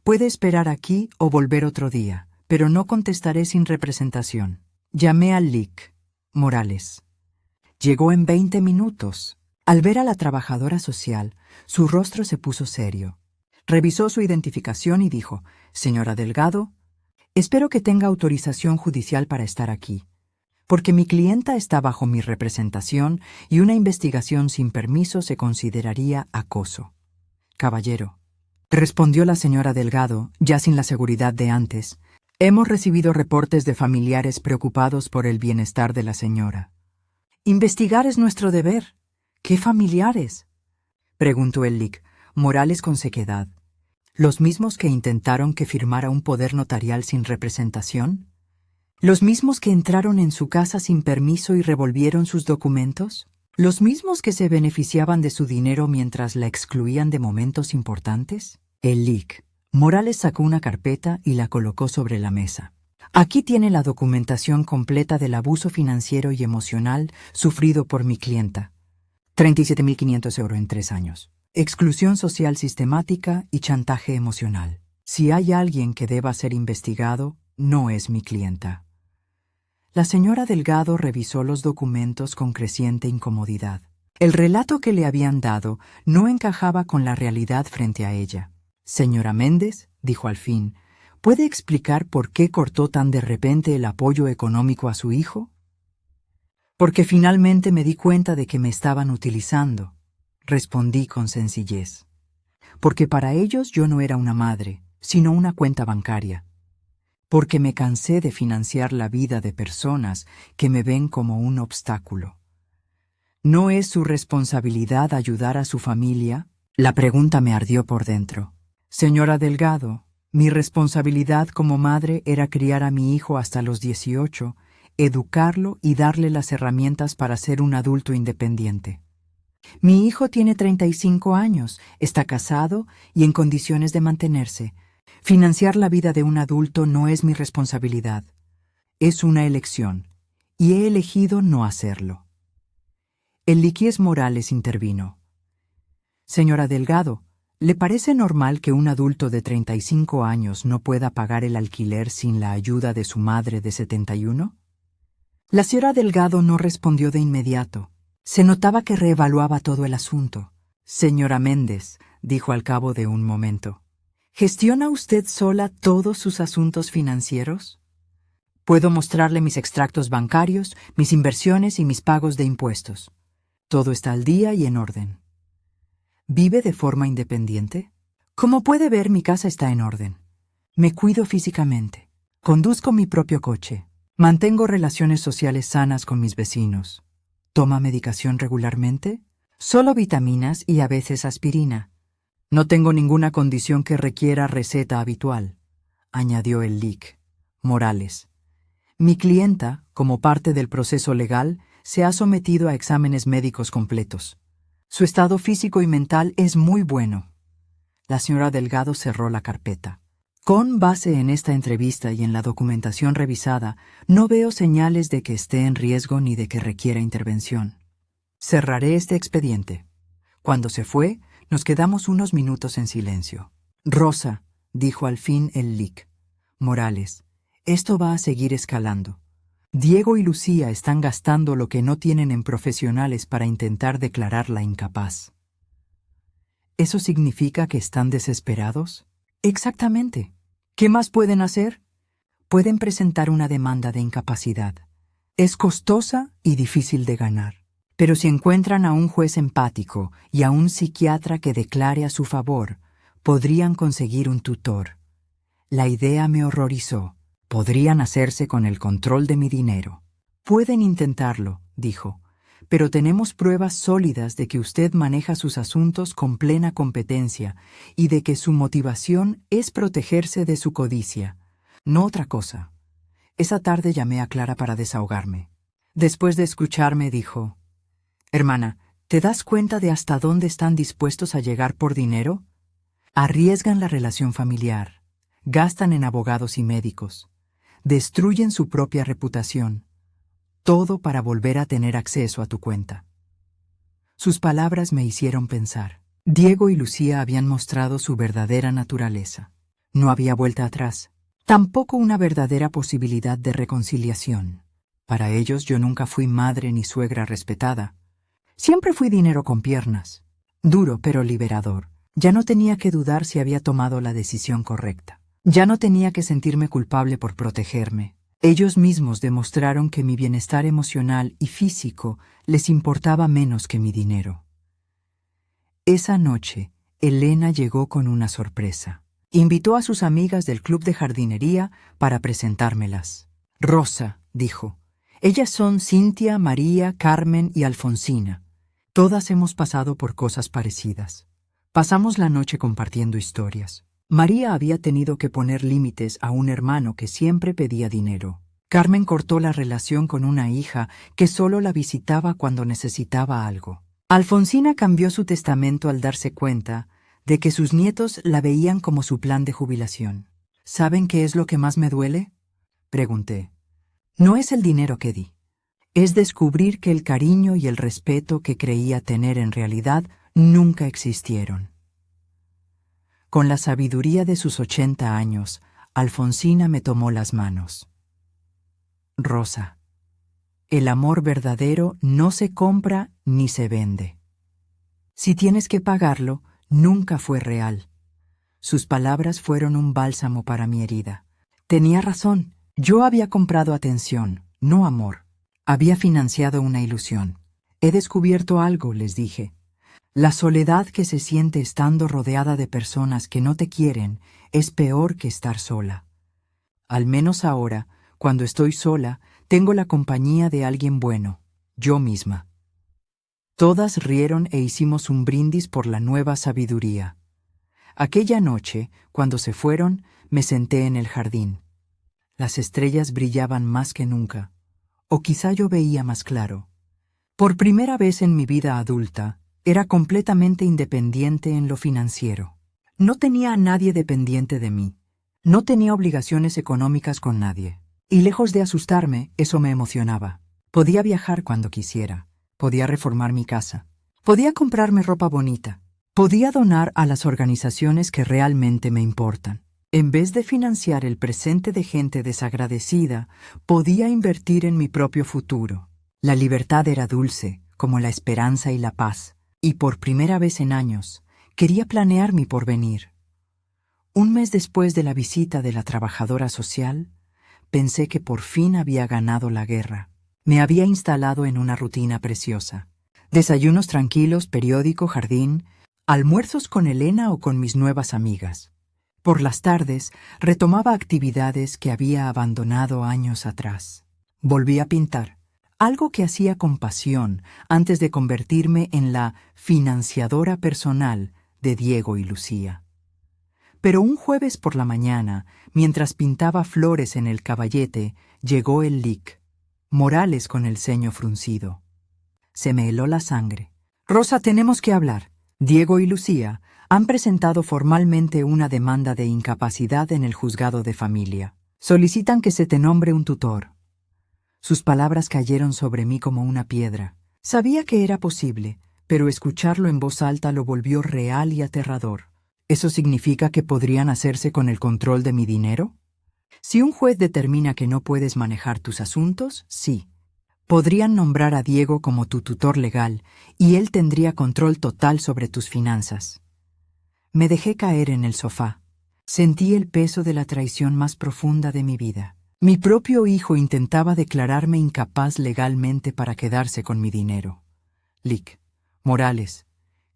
Puede esperar aquí o volver otro día, pero no contestaré sin representación». Llamé al LIC, Morales. Llegó en 20 minutos. Al ver a la trabajadora social, su rostro se puso serio. Revisó su identificación y dijo: «Señora Delgado, espero que tenga autorización judicial para estar aquí, porque mi clienta está bajo mi representación y una investigación sin permiso se consideraría acoso». «Caballero», respondió la señora Delgado, ya sin la seguridad de antes, «hemos recibido reportes de familiares preocupados por el bienestar de la señora». «Investigar es nuestro deber». «¿Qué familiares?», preguntó el LIC, Morales con sequedad. ¿Los mismos que intentaron que firmara un poder notarial sin representación? ¿Los mismos que entraron en su casa sin permiso y revolvieron sus documentos? ¿Los mismos que se beneficiaban de su dinero mientras la excluían de momentos importantes? El LIC. Morales sacó una carpeta y la colocó sobre la mesa. «Aquí tiene la documentación completa del abuso financiero y emocional sufrido por mi clienta. 37.500 euros en 3 años. Exclusión social sistemática y chantaje emocional. Si hay alguien que deba ser investigado, no es mi clienta». La señora Delgado revisó los documentos con creciente incomodidad. El relato que le habían dado no encajaba con la realidad frente a ella. «Señora Méndez», dijo al fin, «¿puede explicar por qué cortó tan de repente el apoyo económico a su hijo?» «Porque finalmente me di cuenta de que me estaban utilizando», respondí con sencillez. «Porque para ellos yo no era una madre, sino una cuenta bancaria. Porque me cansé de financiar la vida de personas que me ven como un obstáculo». «¿No es su responsabilidad ayudar a su familia?». La pregunta me ardió por dentro. «Señora Delgado, mi responsabilidad como madre era criar a mi hijo hasta los 18, educarlo y darle las herramientas para ser un adulto independiente. Mi hijo tiene 35 años, está casado y en condiciones de mantenerse. Financiar la vida de un adulto no es mi responsabilidad. Es una elección, y he elegido no hacerlo». El liquies Morales intervino. «Señora Delgado, ¿le parece normal que un adulto de 35 años no pueda pagar el alquiler sin la ayuda de su madre de 71? La señora Delgado no respondió de inmediato. Se notaba que reevaluaba todo el asunto. «Señora Méndez», dijo al cabo de un momento, ¿gestiona usted sola todos sus asuntos financieros? Puedo mostrarle mis extractos bancarios, mis inversiones y mis pagos de impuestos. Todo está al día y en orden. ¿Vive de forma independiente? Como puede ver, mi casa está en orden. Me cuido físicamente. Conduzco mi propio coche. Mantengo relaciones sociales sanas con mis vecinos. ¿Toma medicación regularmente? Solo vitaminas y a veces aspirina. No tengo ninguna condición que requiera receta habitual, añadió el LIC. Morales. Mi clienta, como parte del proceso legal, se ha sometido a exámenes médicos completos. Su estado físico y mental es muy bueno. La señora Delgado cerró la carpeta. Con base en esta entrevista y en la documentación revisada, no veo señales de que esté en riesgo ni de que requiera intervención. Cerraré este expediente. Cuando se fue, nos quedamos unos minutos en silencio. Rosa, dijo al fin el LIC. Morales, esto va a seguir escalando. Diego y Lucía están gastando lo que no tienen en profesionales para intentar declararla incapaz. ¿Eso significa que están desesperados? Exactamente. ¿Qué más pueden hacer? Pueden presentar una demanda de incapacidad. Es costosa y difícil de ganar. Pero si encuentran a un juez empático y a un psiquiatra que declare a su favor, podrían conseguir un tutor. La idea me horrorizó. Podrían hacerse con el control de mi dinero. Pueden intentarlo, dijo, pero tenemos pruebas sólidas de que usted maneja sus asuntos con plena competencia y de que su motivación es protegerse de su codicia, no otra cosa. Esa tarde llamé a Clara para desahogarme. Después de escucharme, dijo, «Hermana, ¿te das cuenta de hasta dónde están dispuestos a llegar por dinero? Arriesgan la relación familiar, gastan en abogados y médicos, destruyen su propia reputación, todo para volver a tener acceso a tu cuenta». Sus palabras me hicieron pensar. Diego y Lucía habían mostrado su verdadera naturaleza. No había vuelta atrás, tampoco una verdadera posibilidad de reconciliación. Para ellos yo nunca fui madre ni suegra respetada. Siempre fui dinero con piernas. Duro pero liberador. Ya no tenía que dudar si había tomado la decisión correcta. Ya no tenía que sentirme culpable por protegerme. Ellos mismos demostraron que mi bienestar emocional y físico les importaba menos que mi dinero. Esa noche, Elena llegó con una sorpresa. Invitó a sus amigas del club de jardinería para presentármelas. Rosa, dijo. Ellas son Cintia, María, Carmen y Alfonsina. Todas hemos pasado por cosas parecidas. Pasamos la noche compartiendo historias. María había tenido que poner límites a un hermano que siempre pedía dinero. Carmen cortó la relación con una hija que solo la visitaba cuando necesitaba algo. Alfonsina cambió su testamento al darse cuenta de que sus nietos la veían como su plan de jubilación. ¿Saben qué es lo que más me duele?, pregunté. No es el dinero que di. Es descubrir que el cariño y el respeto que creía tener en realidad nunca existieron. Con la sabiduría de sus 80 años, Alfonsina me tomó las manos. Rosa, el amor verdadero no se compra ni se vende. Si tienes que pagarlo, nunca fue real. Sus palabras fueron un bálsamo para mi herida. Tenía razón, yo había comprado atención, no amor. Había financiado una ilusión. He descubierto algo, les dije. La soledad que se siente estando rodeada de personas que no te quieren es peor que estar sola. Al menos ahora, cuando estoy sola, tengo la compañía de alguien bueno, yo misma. Todas rieron e hicimos un brindis por la nueva sabiduría. Aquella noche, cuando se fueron, me senté en el jardín. Las estrellas brillaban más que nunca, o quizá yo veía más claro. Por primera vez en mi vida adulta, era completamente independiente en lo financiero. No tenía a nadie dependiente de mí. No tenía obligaciones económicas con nadie. Y lejos de asustarme, eso me emocionaba. Podía viajar cuando quisiera. Podía reformar mi casa. Podía comprarme ropa bonita. Podía donar a las organizaciones que realmente me importan. En vez de financiar el presente de gente desagradecida, podía invertir en mi propio futuro. La libertad era dulce, como la esperanza y la paz. Y por primera vez en años, quería planear mi porvenir. Un mes después de la visita de la trabajadora social, pensé que por fin había ganado la guerra. Me había instalado en una rutina preciosa. Desayunos tranquilos, periódico, jardín. almuerzos con Elena o con mis nuevas amigas. Por las tardes retomaba actividades que había abandonado años atrás. Volví a pintar, algo que hacía con pasión antes de convertirme en la financiadora personal de Diego y Lucía. Pero un jueves por la mañana, mientras pintaba flores en el caballete, llegó el Lic, Morales con el ceño fruncido. Se me heló la sangre. «Rosa, tenemos que hablar. Diego y Lucía han presentado formalmente una demanda de incapacidad en el juzgado de familia. Solicitan que se te nombre un tutor». Sus palabras cayeron sobre mí como una piedra. Sabía que era posible, pero escucharlo en voz alta lo volvió real y aterrador. ¿Eso significa que podrían hacerse con el control de mi dinero? Si un juez determina que no puedes manejar tus asuntos, sí. Podrían nombrar a Diego como tu tutor legal y él tendría control total sobre tus finanzas. Me dejé caer en el sofá. Sentí el peso de la traición más profunda de mi vida. Mi propio hijo intentaba declararme incapaz legalmente para quedarse con mi dinero. Lic, Morales,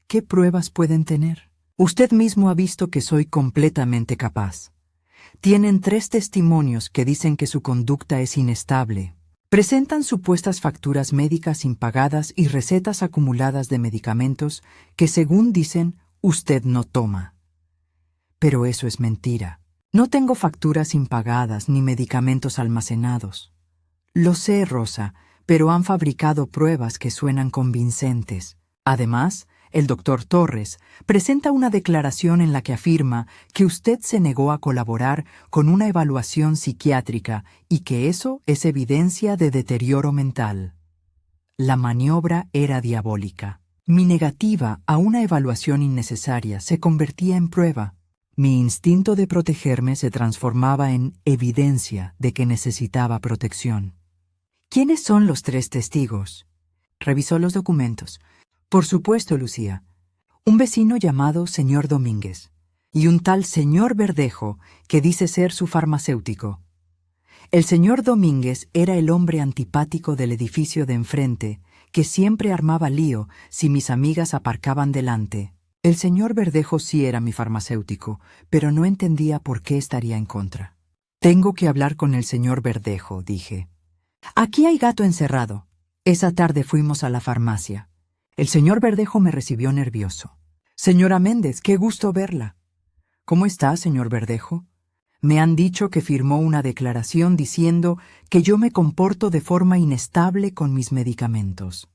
¿qué pruebas pueden tener? Usted mismo ha visto que soy completamente capaz. Tienen 3 testimonios que dicen que su conducta es inestable. Presentan supuestas facturas médicas impagadas y recetas acumuladas de medicamentos que, según dicen, usted no toma. Pero eso es mentira. No tengo facturas impagadas ni medicamentos almacenados. Lo sé, Rosa, pero han fabricado pruebas que suenan convincentes. Además, el doctor Torres presenta una declaración en la que afirma que usted se negó a colaborar con una evaluación psiquiátrica y que eso es evidencia de deterioro mental. La maniobra era diabólica. Mi negativa a una evaluación innecesaria se convertía en prueba. Mi instinto de protegerme se transformaba en evidencia de que necesitaba protección. ¿Quiénes son los 3 testigos? Revisó los documentos. Por supuesto, Lucía. Un vecino llamado señor Domínguez y un tal señor Verdejo que dice ser su farmacéutico. El señor Domínguez era el hombre antipático del edificio de enfrente que siempre armaba lío si mis amigas aparcaban delante. El señor Verdejo sí era mi farmacéutico, pero no entendía por qué estaría en contra. «Tengo que hablar con el señor Verdejo», dije. «Aquí hay gato encerrado». Esa tarde fuimos a la farmacia. El señor Verdejo me recibió nervioso. «Señora Méndez, qué gusto verla». «¿Cómo está, señor Verdejo?» «Me han dicho que firmó una declaración diciendo que yo me comporto de forma inestable con mis medicamentos».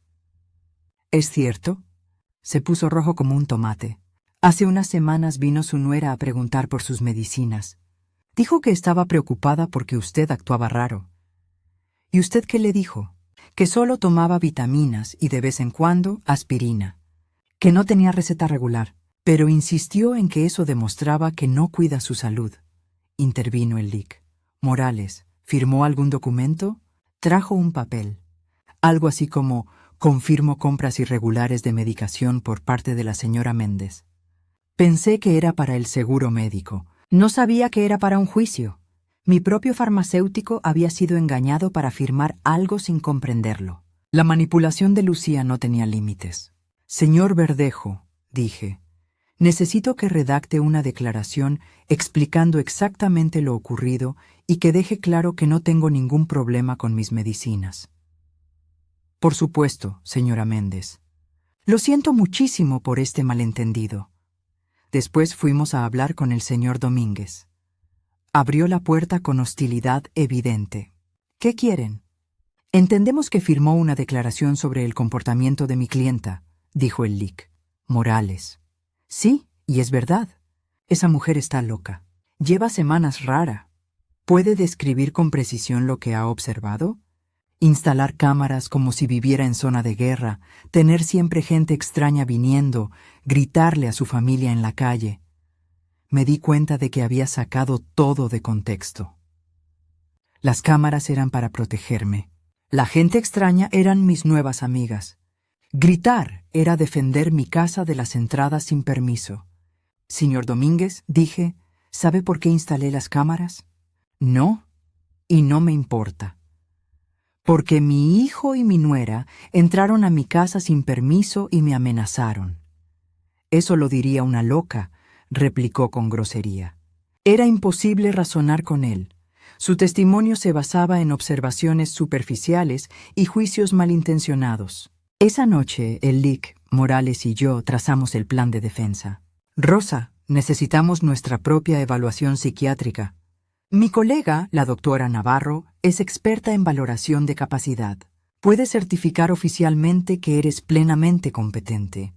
«¿Es cierto?» Se puso rojo como un tomate. Hace unas semanas vino su nuera a preguntar por sus medicinas. Dijo que estaba preocupada porque usted actuaba raro. ¿Y usted qué le dijo? Que solo tomaba vitaminas y de vez en cuando aspirina. Que no tenía receta regular, pero insistió en que eso demostraba que no cuida su salud. Intervino el Lic. Morales, ¿firmó algún documento? Trajo un papel. Algo así como: confirmo compras irregulares de medicación por parte de la señora Méndez. Pensé que era para el seguro médico. No sabía que era para un juicio. Mi propio farmacéutico había sido engañado para firmar algo sin comprenderlo. La manipulación de Lucía no tenía límites. «Señor Verdejo», dije, «necesito que redacte una declaración explicando exactamente lo ocurrido y que deje claro que no tengo ningún problema con mis medicinas». «Por supuesto, señora Méndez. Lo siento muchísimo por este malentendido». Después fuimos a hablar con el señor Domínguez. Abrió la puerta con hostilidad evidente. «¿Qué quieren?» «Entendemos que firmó una declaración sobre el comportamiento de mi clienta», dijo el Lic. «Morales». «Sí, y es verdad. Esa mujer está loca. Lleva semanas rara. ¿Puede describir con precisión lo que ha observado? Instalar cámaras como si viviera en zona de guerra, tener siempre gente extraña viniendo, gritarle a su familia en la calle». Me di cuenta de que había sacado todo de contexto. Las cámaras eran para protegerme. La gente extraña eran mis nuevas amigas. Gritar era defender mi casa de las entradas sin permiso. «Señor Domínguez», dije, «¿sabe por qué instalé las cámaras?» «No, y no me importa». «Porque mi hijo y mi nuera entraron a mi casa sin permiso y me amenazaron. Eso lo diría una loca, replicó con grosería. Era imposible razonar con él. Su testimonio se basaba en observaciones superficiales y juicios malintencionados. Esa noche, el Lic, Morales y yo trazamos el plan de defensa. Rosa, necesitamos nuestra propia evaluación psiquiátrica. Mi colega, la doctora Navarro, es experta en valoración de capacidad. Puede certificar oficialmente que eres plenamente competente.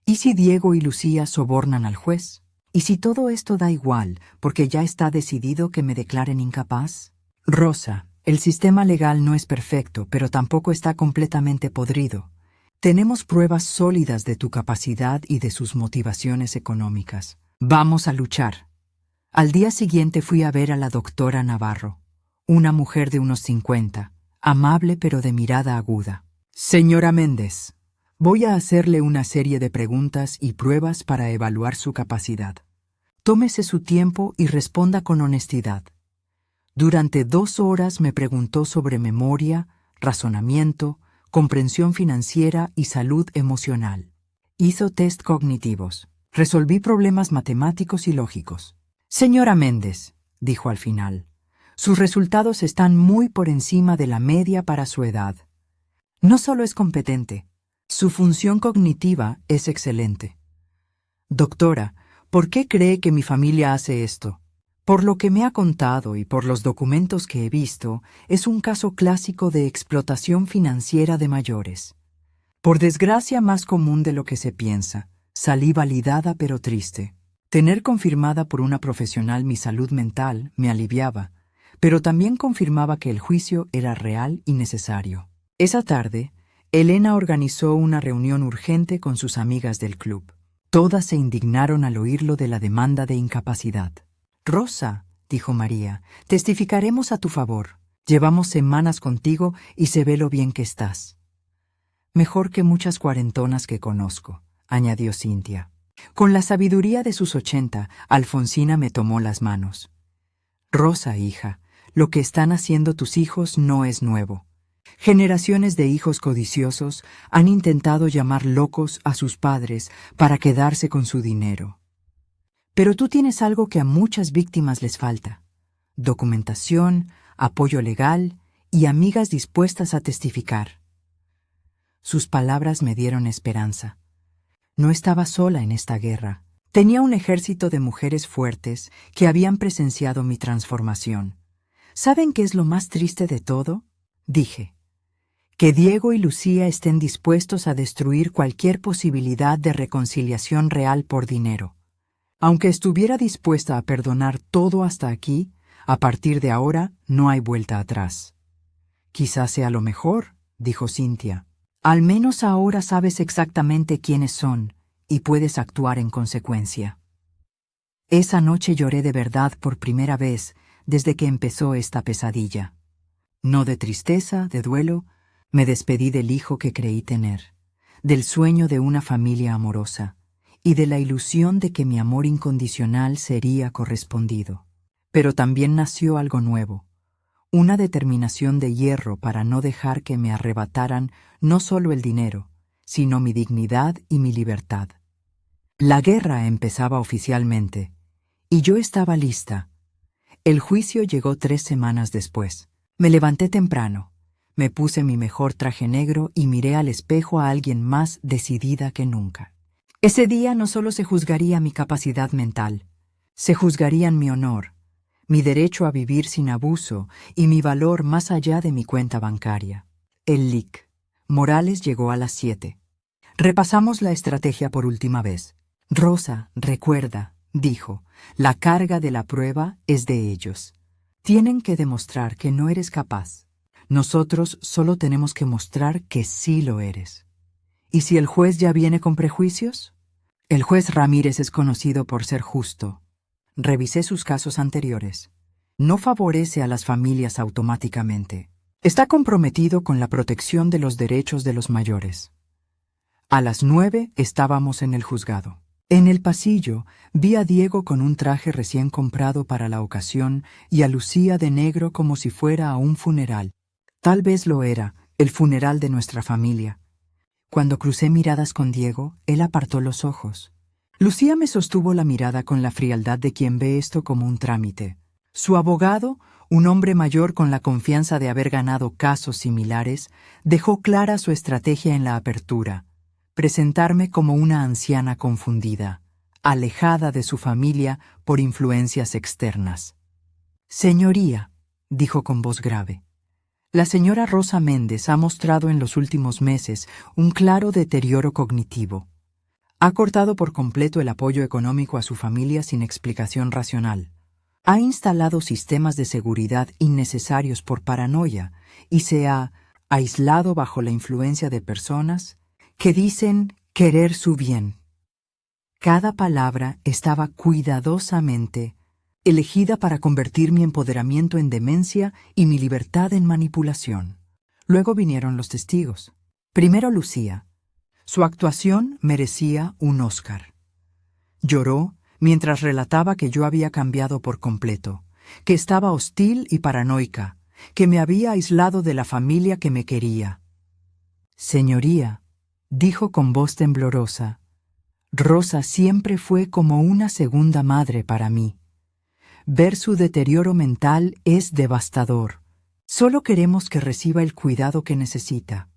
¿Y si Diego y Lucía sobornan al juez? ¿Y si todo esto da igual, porque ya está decidido que me declaren incapaz? Rosa, el sistema legal no es perfecto, pero tampoco está completamente podrido. Tenemos pruebas sólidas de tu capacidad y de sus motivaciones económicas. Vamos a luchar. Al día siguiente fui a ver a la doctora Navarro, una mujer de unos 50, amable pero de mirada aguda. Señora Méndez, voy a hacerle una serie de preguntas y pruebas para evaluar su capacidad. Tómese su tiempo y responda con honestidad. Durante 2 horas me preguntó sobre memoria, razonamiento, comprensión financiera y salud emocional. Hizo test cognitivos. Resolví problemas matemáticos y lógicos. Señora Méndez, dijo al final, sus resultados están muy por encima de la media para su edad. No solo es competente, su función cognitiva es excelente. Doctora, ¿por qué cree que mi familia hace esto? Por lo que me ha contado y por los documentos que he visto, es un caso clásico de explotación financiera de mayores. Por desgracia más común de lo que se piensa, salí validada pero triste. Tener confirmada por una profesional mi salud mental me aliviaba, pero también confirmaba que el juicio era real y necesario. Esa tarde, Elena organizó una reunión urgente con sus amigas del club. Todas se indignaron al oírlo de la demanda de incapacidad. Rosa, dijo María, testificaremos a tu favor. Llevamos semanas contigo y se ve lo bien que estás. Mejor que muchas cuarentonas que conozco, añadió Cintia. Con la sabiduría de sus 80, Alfonsina me tomó las manos. Rosa, hija, lo que están haciendo tus hijos no es nuevo. Generaciones de hijos codiciosos han intentado llamar locos a sus padres para quedarse con su dinero. Pero tú tienes algo que a muchas víctimas les falta: documentación, apoyo legal y amigas dispuestas a testificar. Sus palabras me dieron esperanza. No estaba sola en esta guerra. Tenía un ejército de mujeres fuertes que habían presenciado mi transformación. ¿Saben qué es lo más triste de todo? Dije. Que Diego y Lucía estén dispuestos a destruir cualquier posibilidad de reconciliación real por dinero. Aunque estuviera dispuesta a perdonar todo hasta aquí, a partir de ahora no hay vuelta atrás. Quizás sea lo mejor, dijo Cintia. Al menos ahora sabes exactamente quiénes son y puedes actuar en consecuencia. Esa noche lloré de verdad por primera vez desde que empezó esta pesadilla. No de tristeza, de duelo, me despedí del hijo que creí tener, del sueño de una familia amorosa y de la ilusión de que mi amor incondicional sería correspondido. Pero también nació algo nuevo, una determinación de hierro para no dejar que me arrebataran no solo el dinero, sino mi dignidad y mi libertad. La guerra empezaba oficialmente, y yo estaba lista. El juicio llegó 3 semanas después. Me levanté temprano, me puse mi mejor traje negro y miré al espejo a alguien más decidida que nunca. Ese día no solo se juzgaría mi capacidad mental, se juzgarían mi honor, mi derecho a vivir sin abuso y mi valor más allá de mi cuenta bancaria. El Lic. Morales llegó a las 7. Repasamos la estrategia por última vez. Rosa, recuerda, dijo, la carga de la prueba es de ellos. Tienen que demostrar que no eres capaz. Nosotros solo tenemos que mostrar que sí lo eres. ¿Y si el juez ya viene con prejuicios? El juez Ramírez es conocido por ser justo. Revisé sus casos anteriores. No favorece a las familias automáticamente. Está comprometido con la protección de los derechos de los mayores. A las 9 estábamos en el juzgado. En el pasillo vi a Diego con un traje recién comprado para la ocasión y a Lucía de negro como si fuera a un funeral. Tal vez lo era, el funeral de nuestra familia. Cuando crucé miradas con Diego, él apartó los ojos. Lucía me sostuvo la mirada con la frialdad de quien ve esto como un trámite. Su abogado, un hombre mayor con la confianza de haber ganado casos similares, dejó clara su estrategia en la apertura: presentarme como una anciana confundida, alejada de su familia por influencias externas. «Señoría», dijo con voz grave, «la señora Rosa Méndez ha mostrado en los últimos meses un claro deterioro cognitivo. Ha cortado por completo el apoyo económico a su familia sin explicación racional. Ha instalado sistemas de seguridad innecesarios por paranoia y se ha aislado bajo la influencia de personas que dicen querer su bien». Cada palabra estaba cuidadosamente elegida para convertir mi empoderamiento en demencia y mi libertad en manipulación. Luego vinieron los testigos. Primero Lucía. Su actuación merecía un Oscar. Lloró mientras relataba que yo había cambiado por completo, que estaba hostil y paranoica, que me había aislado de la familia que me quería. «Señoría», dijo con voz temblorosa, «Rosa siempre fue como una segunda madre para mí. Ver su deterioro mental es devastador. Solo queremos que reciba el cuidado que necesita».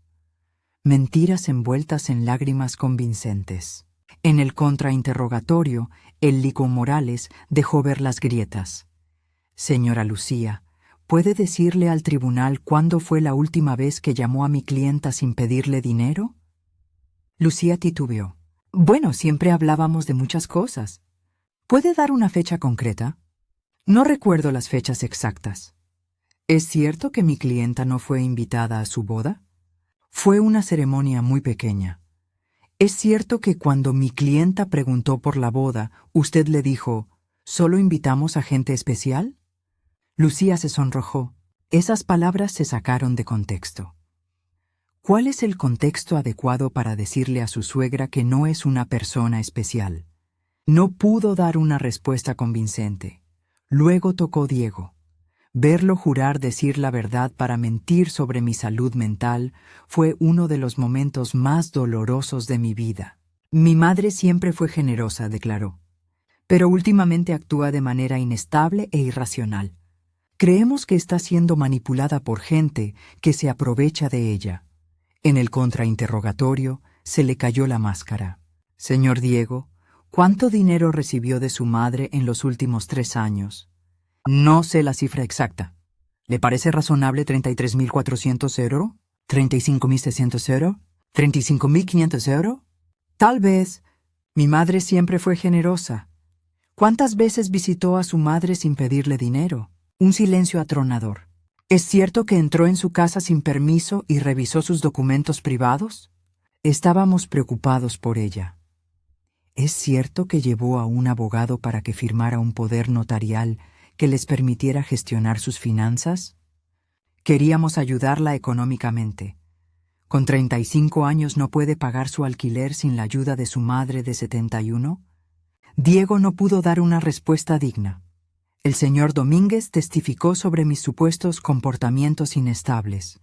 Mentiras envueltas en lágrimas convincentes. En el contrainterrogatorio, el Lico Morales dejó ver las grietas. «Señora Lucía, ¿puede decirle al tribunal cuándo fue la última vez que llamó a mi clienta sin pedirle dinero?» Lucía titubeó. «Bueno, siempre hablábamos de muchas cosas. ¿Puede dar una fecha concreta?» «No recuerdo las fechas exactas». «¿Es cierto que mi clienta no fue invitada a su boda?» «Fue una ceremonia muy pequeña». «¿Es cierto que cuando mi clienta preguntó por la boda, usted le dijo, ¿solo invitamos a gente especial?» Lucía se sonrojó. Esas palabras se sacaron de contexto. ¿Cuál es el contexto adecuado para decirle a su suegra que no es una persona especial? No pudo dar una respuesta convincente. Luego tocó Diego. Verlo jurar decir la verdad para mentir sobre mi salud mental fue uno de los momentos más dolorosos de mi vida. «Mi madre siempre fue generosa», declaró, «pero últimamente actúa de manera inestable e irracional. Creemos que está siendo manipulada por gente que se aprovecha de ella». En el contrainterrogatorio se le cayó la máscara. «Señor Diego, ¿cuánto dinero recibió de su madre en los últimos 3 años?» «No sé la cifra exacta. ¿Le parece razonable 33.400 euros? ¿35.600 euros? ¿35.500 euros? Tal vez. Mi madre siempre fue generosa. ¿Cuántas veces visitó a su madre sin pedirle dinero?» Un silencio atronador. «¿Es cierto que entró en su casa sin permiso y revisó sus documentos privados?» Estábamos preocupados por ella. «¿Es cierto que llevó a un abogado para que firmara un poder notarial que les permitiera gestionar sus finanzas?» Queríamos ayudarla económicamente. ¿Con 35 años no puede pagar su alquiler sin la ayuda de su madre de 71? Diego no pudo dar una respuesta digna. El señor Domínguez testificó sobre mis supuestos comportamientos inestables,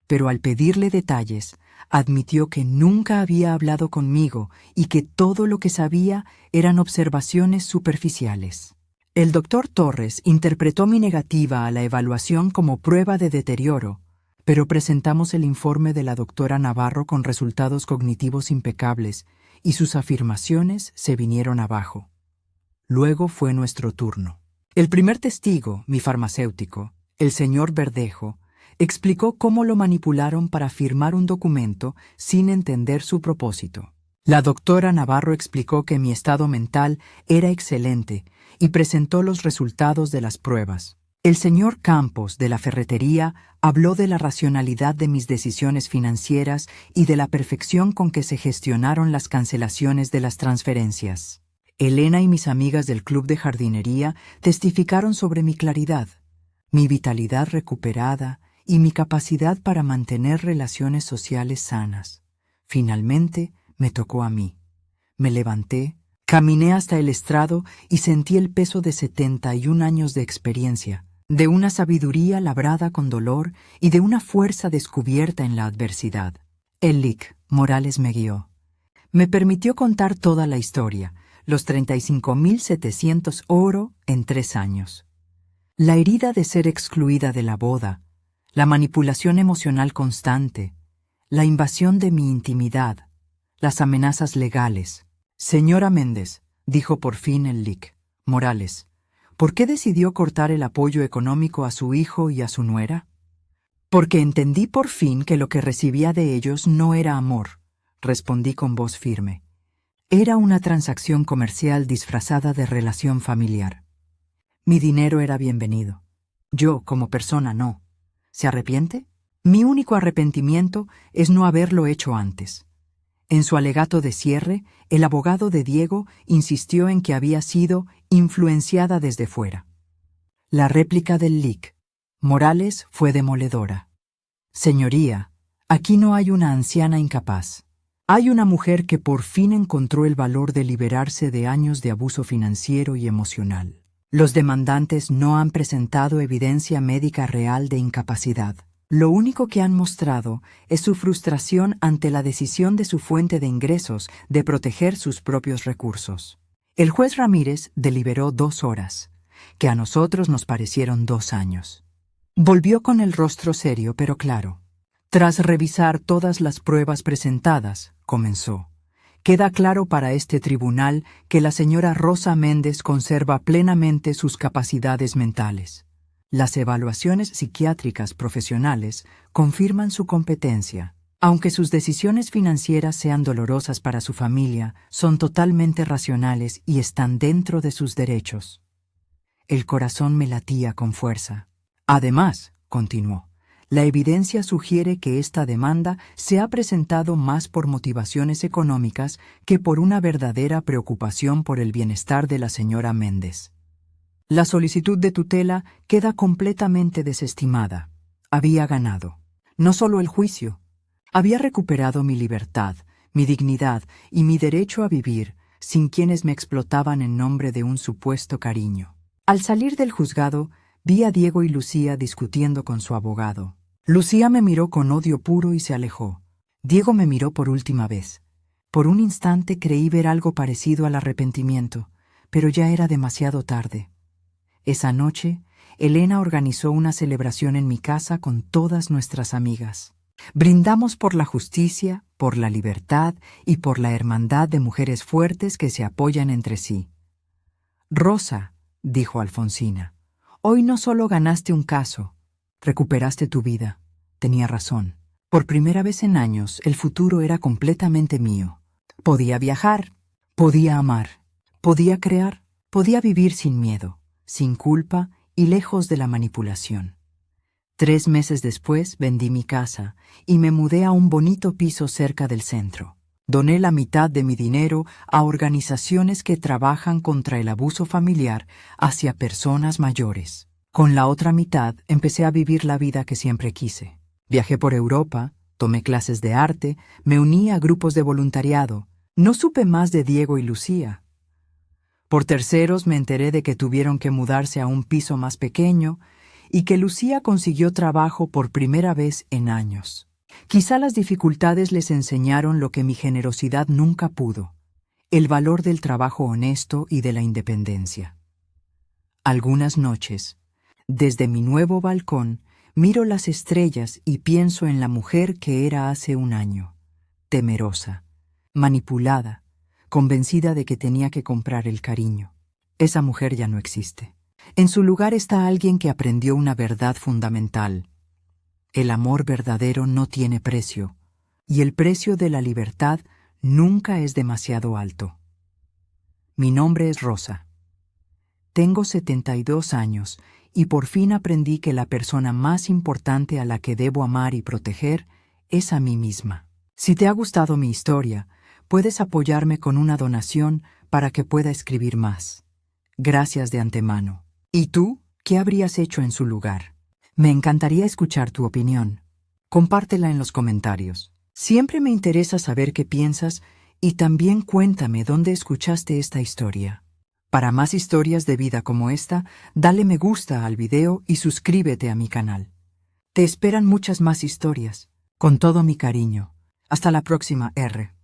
pero al pedirle detalles, admitió que nunca había hablado conmigo y que todo lo que sabía eran observaciones superficiales. El doctor Torres interpretó mi negativa a la evaluación como prueba de deterioro, pero presentamos el informe de la doctora Navarro con resultados cognitivos impecables y sus afirmaciones se vinieron abajo. Luego fue nuestro turno. El primer testigo, mi farmacéutico, el señor Verdejo, explicó cómo lo manipularon para firmar un documento sin entender su propósito. La doctora Navarro explicó que mi estado mental era excelente y presentó los resultados de las pruebas. El señor Campos, de la ferretería, habló de la racionalidad de mis decisiones financieras y de la perfección con que se gestionaron las cancelaciones de las transferencias. Elena y mis amigas del club de jardinería testificaron sobre mi claridad, mi vitalidad recuperada y mi capacidad para mantener relaciones sociales sanas. Finalmente, me tocó a mí. Me levanté, caminé hasta el estrado y sentí el peso de 71 años de experiencia, de una sabiduría labrada con dolor y de una fuerza descubierta en la adversidad. El lic. Morales me guió. Me permitió contar toda la historia, los 35.700 oro en 3 años. La herida de ser excluida de la boda, la manipulación emocional constante, la invasión de mi intimidad, las amenazas legales. Señora Méndez, dijo por fin el lic. Morales, ¿por qué decidió cortar el apoyo económico a su hijo y a su nuera? Porque entendí por fin que lo que recibía de ellos no era amor, respondí con voz firme. Era una transacción comercial disfrazada de relación familiar. Mi dinero era bienvenido. Yo, como persona, no. ¿Se arrepiente? Mi único arrepentimiento es no haberlo hecho antes. En su alegato de cierre, el abogado de Diego insistió en que había sido influenciada desde fuera. La réplica del lic. Morales fue demoledora. Señoría, aquí no hay una anciana incapaz. Hay una mujer que por fin encontró el valor de liberarse de años de abuso financiero y emocional. Los demandantes no han presentado evidencia médica real de incapacidad. Lo único que han mostrado es su frustración ante la decisión de su fuente de ingresos de proteger sus propios recursos. El juez Ramírez deliberó 2 horas, que a nosotros nos parecieron 2 años. Volvió con el rostro serio pero claro. Tras revisar todas las pruebas presentadas, comenzó. Queda claro para este tribunal que la señora Rosa Méndez conserva plenamente sus capacidades mentales. Las evaluaciones psiquiátricas profesionales confirman su competencia. Aunque sus decisiones financieras sean dolorosas para su familia, son totalmente racionales y están dentro de sus derechos. El corazón me latía con fuerza. Además, continuó, la evidencia sugiere que esta demanda se ha presentado más por motivaciones económicas que por una verdadera preocupación por el bienestar de la señora Méndez. La solicitud de tutela queda completamente desestimada. Había ganado. No solo el juicio. Había recuperado mi libertad, mi dignidad y mi derecho a vivir sin quienes me explotaban en nombre de un supuesto cariño. Al salir del juzgado, vi a Diego y Lucía discutiendo con su abogado. Lucía me miró con odio puro y se alejó. Diego me miró por última vez. Por un instante creí ver algo parecido al arrepentimiento, pero ya era demasiado tarde. Esa noche, Elena organizó una celebración en mi casa con todas nuestras amigas. Brindamos por la justicia, por la libertad y por la hermandad de mujeres fuertes que se apoyan entre sí. Rosa, dijo Alfonsina, hoy no solo ganaste un caso, recuperaste tu vida. Tenía razón. Por primera vez en años, el futuro era completamente mío. Podía viajar, podía amar, podía crear, podía vivir sin miedo, sin culpa y lejos de la manipulación. 3 meses después vendí mi casa y me mudé a un bonito piso cerca del centro. Doné la mitad de mi dinero a organizaciones que trabajan contra el abuso familiar hacia personas mayores. Con la otra mitad empecé a vivir la vida que siempre quise. Viajé por Europa, tomé clases de arte, me uní a grupos de voluntariado. No supe más de Diego y Lucía. Por terceros me enteré de que tuvieron que mudarse a un piso más pequeño y que Lucía consiguió trabajo por primera vez en años. Quizá las dificultades les enseñaron lo que mi generosidad nunca pudo, el valor del trabajo honesto y de la independencia. Algunas noches, desde mi nuevo balcón, miro las estrellas y pienso en la mujer que era hace un año, temerosa, manipulada, convencida de que tenía que comprar el cariño. Esa mujer ya no existe. En su lugar está alguien que aprendió una verdad fundamental. El amor verdadero no tiene precio, y el precio de la libertad nunca es demasiado alto. Mi nombre es Rosa. Tengo 72 años y por fin aprendí que la persona más importante a la que debo amar y proteger es a mí misma. Si te ha gustado mi historia, puedes apoyarme con una donación para que pueda escribir más. Gracias de antemano. ¿Y tú? ¿Qué habrías hecho en su lugar? Me encantaría escuchar tu opinión. Compártela en los comentarios. Siempre me interesa saber qué piensas y también cuéntame dónde escuchaste esta historia. Para más historias de vida como esta, dale me gusta al video y suscríbete a mi canal. Te esperan muchas más historias. Con todo mi cariño. Hasta la próxima, R.